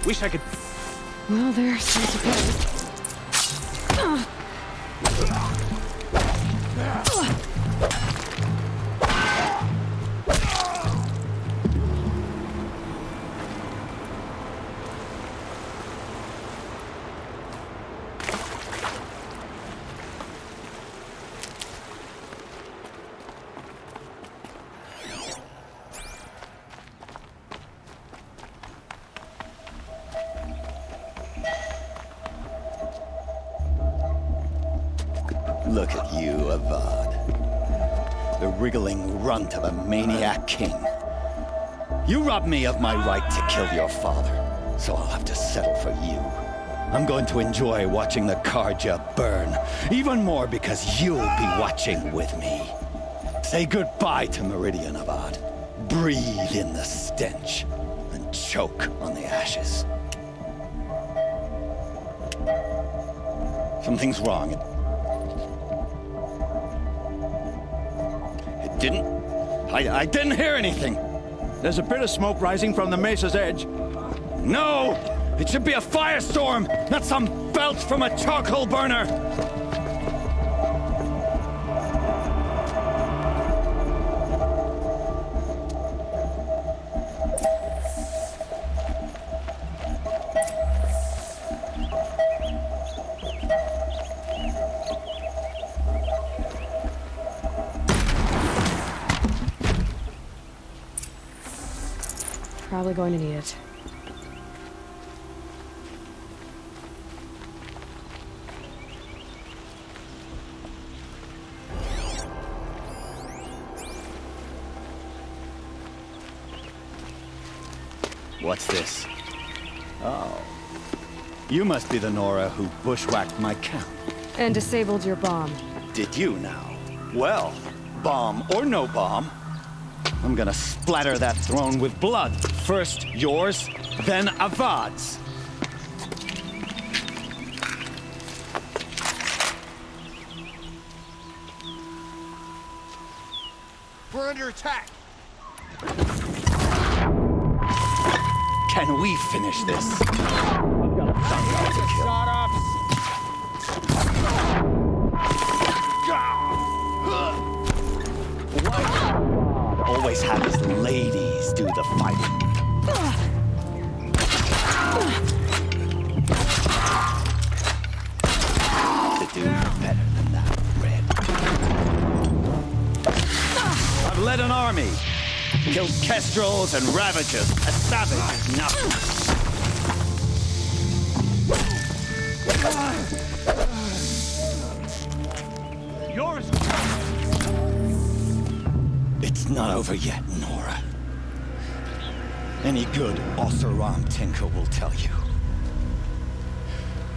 [SPEAKER 12] Wish I could...
[SPEAKER 1] Well, there's still to go.
[SPEAKER 21] Look at you, Avad. The wriggling runt of a maniac king. You robbed me of my right to kill your father, so I'll have to settle for you. I'm going to enjoy watching the Carja burn, even more because you'll be watching with me. Say goodbye to Meridian, Avad. Breathe in the stench, and choke on the ashes. Something's wrong. I didn't hear anything.
[SPEAKER 12] There's a bit of smoke rising from the mesa's edge.
[SPEAKER 21] No! It should be a firestorm, not some belch from a charcoal burner!
[SPEAKER 1] Probably going to need it.
[SPEAKER 21] What's this? Oh. You must be the Nora who bushwhacked my camp.
[SPEAKER 1] And disabled your bomb.
[SPEAKER 21] Did you now? Well, bomb or no bomb, I'm gonna splatter that throne with blood. First yours, then Avad's.
[SPEAKER 12] We're under attack.
[SPEAKER 21] Can we finish this? I've got a son to kill.
[SPEAKER 12] Shot off.
[SPEAKER 21] Always have his ladies do the fighting. To do better than that, Red. I've led an army, killed kestrels and ravagers, a savage enough.
[SPEAKER 12] Yours.
[SPEAKER 21] It's not over yet, Nora. Any good Oseram tinker will tell you.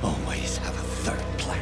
[SPEAKER 21] Always have a third plan.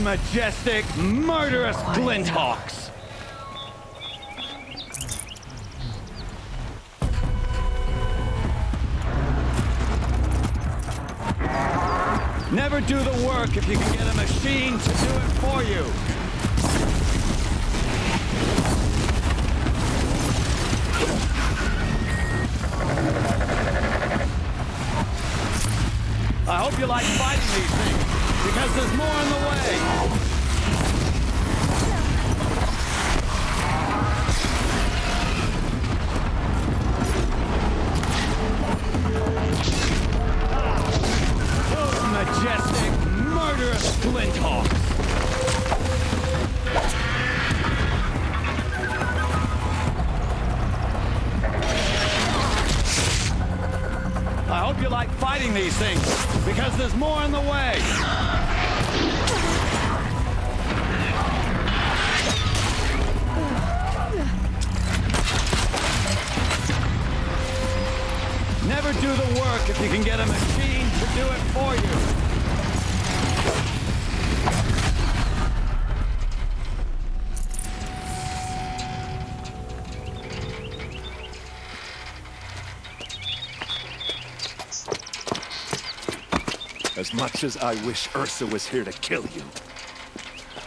[SPEAKER 21] Majestic, murderous Glinthawks! Never do the work if you can get a machine to do it for you! I hope you like fighting these things, because there's more in the way! Those majestic, murderous Glinthawks! fighting these things, because there's more in the way. Never do the work if you can get a machine to do it for you.
[SPEAKER 14] As much as I wish Ursa was here to kill you,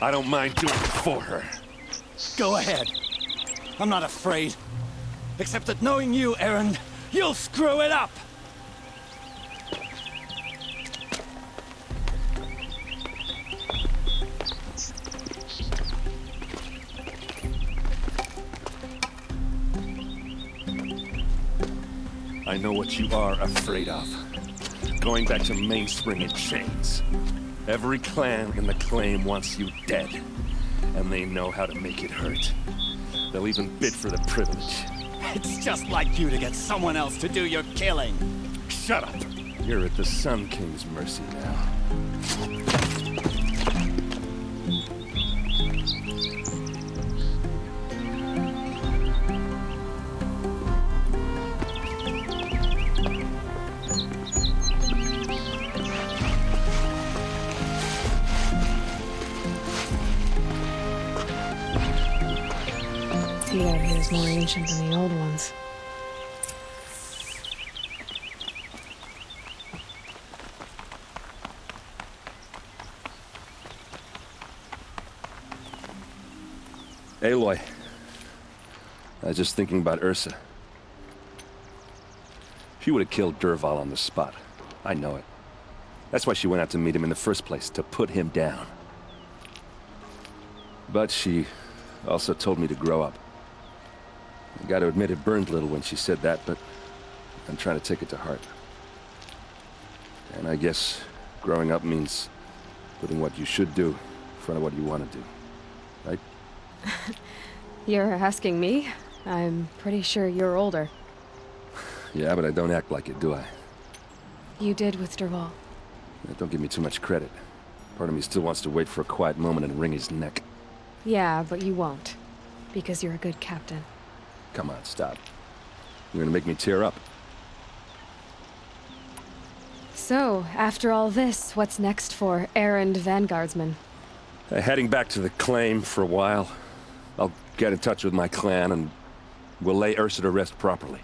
[SPEAKER 14] I don't mind doing it for her.
[SPEAKER 21] Go ahead. I'm not afraid. Except that knowing you, Erend, you'll screw it up!
[SPEAKER 14] I know what you are afraid of. Going back to Mainspring in chains. Every clan in the claim wants you dead. And they know how to make it hurt. They'll even bid for the privilege.
[SPEAKER 21] It's just like you to get someone else to do your killing.
[SPEAKER 14] Shut up! You're at the Sun King's mercy now.
[SPEAKER 1] He out here is more ancient than the old ones.
[SPEAKER 14] Aloy, I was just thinking about Ursa. She would have killed Dervahl on the spot. I know it. That's why she went out to meet him in the first place, to put him down. But she also told me to grow up. I gotta admit it burned a little when she said that, but I'm trying to take it to heart. And I guess growing up means putting what you should do in front of what you want to do. Right?
[SPEAKER 1] You're asking me? I'm pretty sure you're older.
[SPEAKER 14] Yeah, but I don't act like it, do I?
[SPEAKER 1] You did with Dervahl.
[SPEAKER 14] Don't give me too much credit. Part of me still wants to wait for a quiet moment and wring his neck.
[SPEAKER 1] Yeah, but you won't. Because you're a good captain.
[SPEAKER 14] Come on, stop. You're gonna make me tear up.
[SPEAKER 1] So, after all this, what's next for Erend Vanguardsman?
[SPEAKER 14] Heading back to the claim for a while. I'll get in touch with my clan and we'll lay Ursa to rest properly.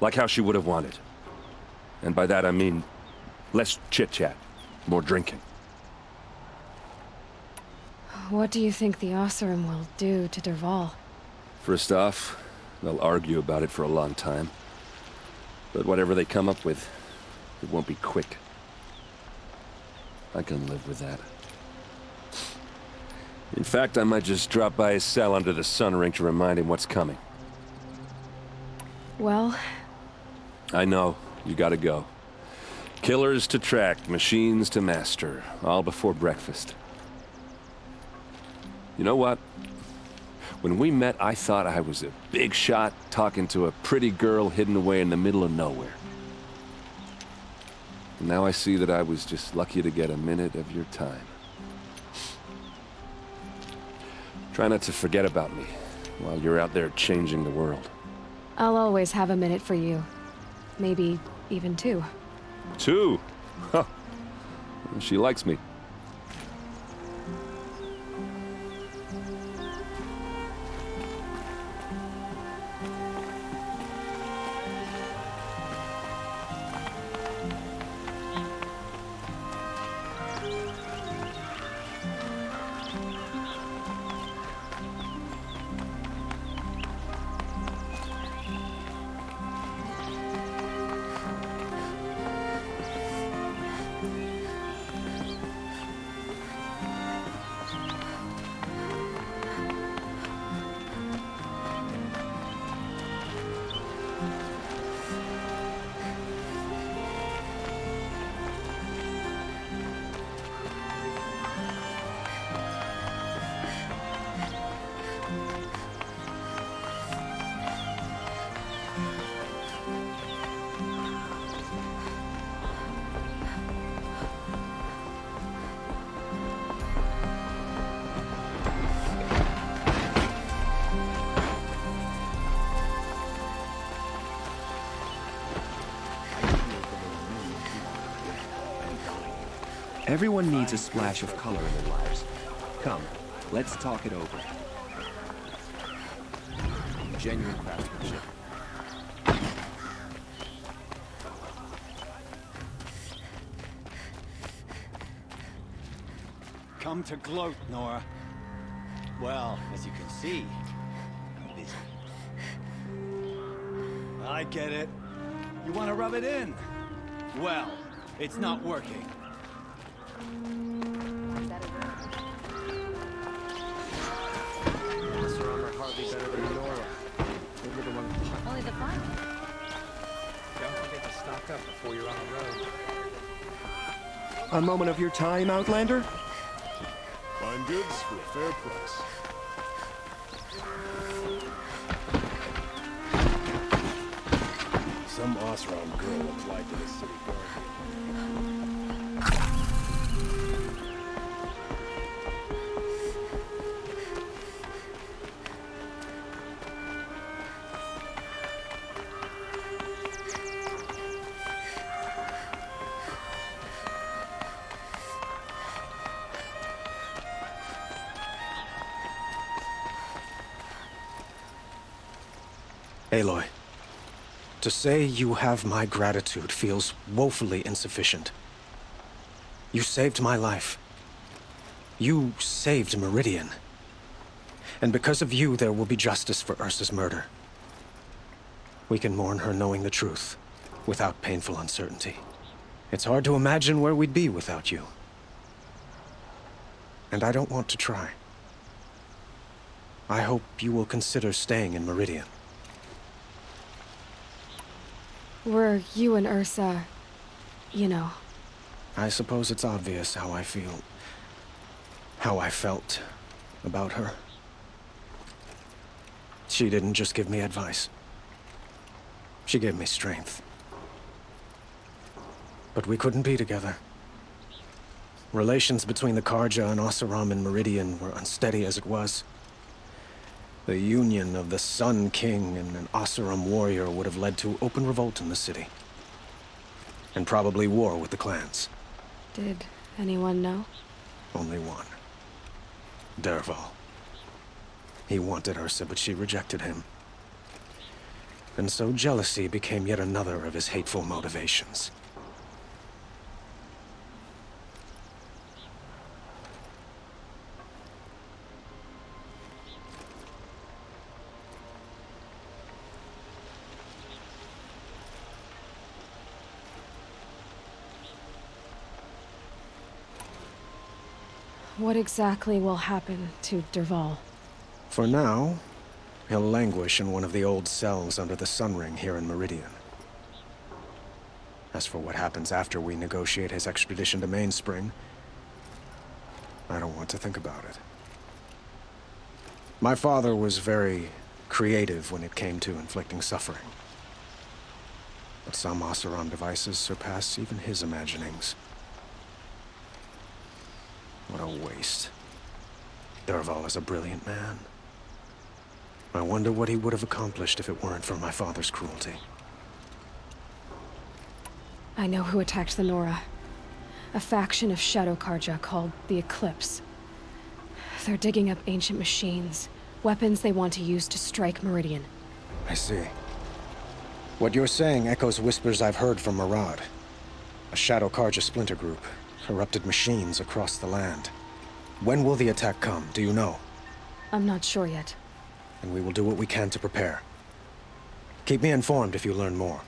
[SPEAKER 14] Like how she would have wanted. And by that I mean less chit-chat, more drinking.
[SPEAKER 1] What do you think the Oseram will do to Dervahl?
[SPEAKER 14] First off, they'll argue about it for a long time. But whatever they come up with, it won't be quick. I can live with that. In fact, I might just drop by his cell under the sun ring to remind him what's coming.
[SPEAKER 1] Well...
[SPEAKER 14] I know, you gotta go. Killers to track, machines to master, all before breakfast. You know what? When we met, I thought I was a big shot talking to a pretty girl hidden away in the middle of nowhere. And now I see that I was just lucky to get a minute of your time. Try not to forget about me while you're out there changing the world.
[SPEAKER 1] I'll always have a minute for you. Maybe even 2.
[SPEAKER 14] 2? Huh. She likes me.
[SPEAKER 19] Everyone needs a splash of color in their lives. Come, let's talk it over.
[SPEAKER 12] Genuine craftsmanship.
[SPEAKER 21] Come to gloat, Nora. Well, as you can see, I'm busy. I get it. You want to rub it in? Well, it's not working.
[SPEAKER 18] Oseram are hardly better than Nora. They live among the
[SPEAKER 8] Only the fun.
[SPEAKER 18] Don't forget to stock up before you're on the road.
[SPEAKER 19] A moment of your time, Outlander?
[SPEAKER 2] Fine goods for a fair price.
[SPEAKER 3] Some Oseram girl applied to the city guardian.
[SPEAKER 13] Aloy, to say you have my gratitude feels woefully insufficient. You saved my life. You saved Meridian. And because of you, there will be justice for Ursa's murder. We can mourn her knowing the truth, without painful uncertainty. It's hard to imagine where we'd be without you. And I don't want to try. I hope you will consider staying in Meridian.
[SPEAKER 1] Were you and Ursa, you know?
[SPEAKER 13] I suppose it's obvious how I feel. How I felt about her. She didn't just give me advice. She gave me strength. But we couldn't be together. Relations between the Carja and Oseram and Meridian were unsteady as it was. The union of the Sun King and an Oseram warrior would have led to open revolt in the city. And probably war with the clans.
[SPEAKER 1] Did anyone know?
[SPEAKER 13] Only one. Dervahl. He wanted Ursa, but she rejected him. And so jealousy became yet another of his hateful motivations.
[SPEAKER 1] What exactly will happen to Dervahl?
[SPEAKER 13] For now, he'll languish in one of the old cells under the Sun Ring here in Meridian. As for what happens after we negotiate his extradition to Mainspring, I don't want to think about it. My father was very creative when it came to inflicting suffering. But some Oseram devices surpass even his imaginings. What a waste. Dervahl is a brilliant man. I wonder what he would have accomplished if it weren't for my father's cruelty.
[SPEAKER 1] I know who attacked the Nora. A faction of Shadow Carja called the Eclipse. They're digging up ancient machines, weapons they want to use to strike Meridian.
[SPEAKER 13] I see. What you're saying echoes whispers I've heard from Murad. A Shadow Carja splinter group. Corrupted machines across the land. When will the attack come, do you know?
[SPEAKER 1] I'm not sure yet.
[SPEAKER 13] And we will do what we can to prepare. Keep me informed if you learn more.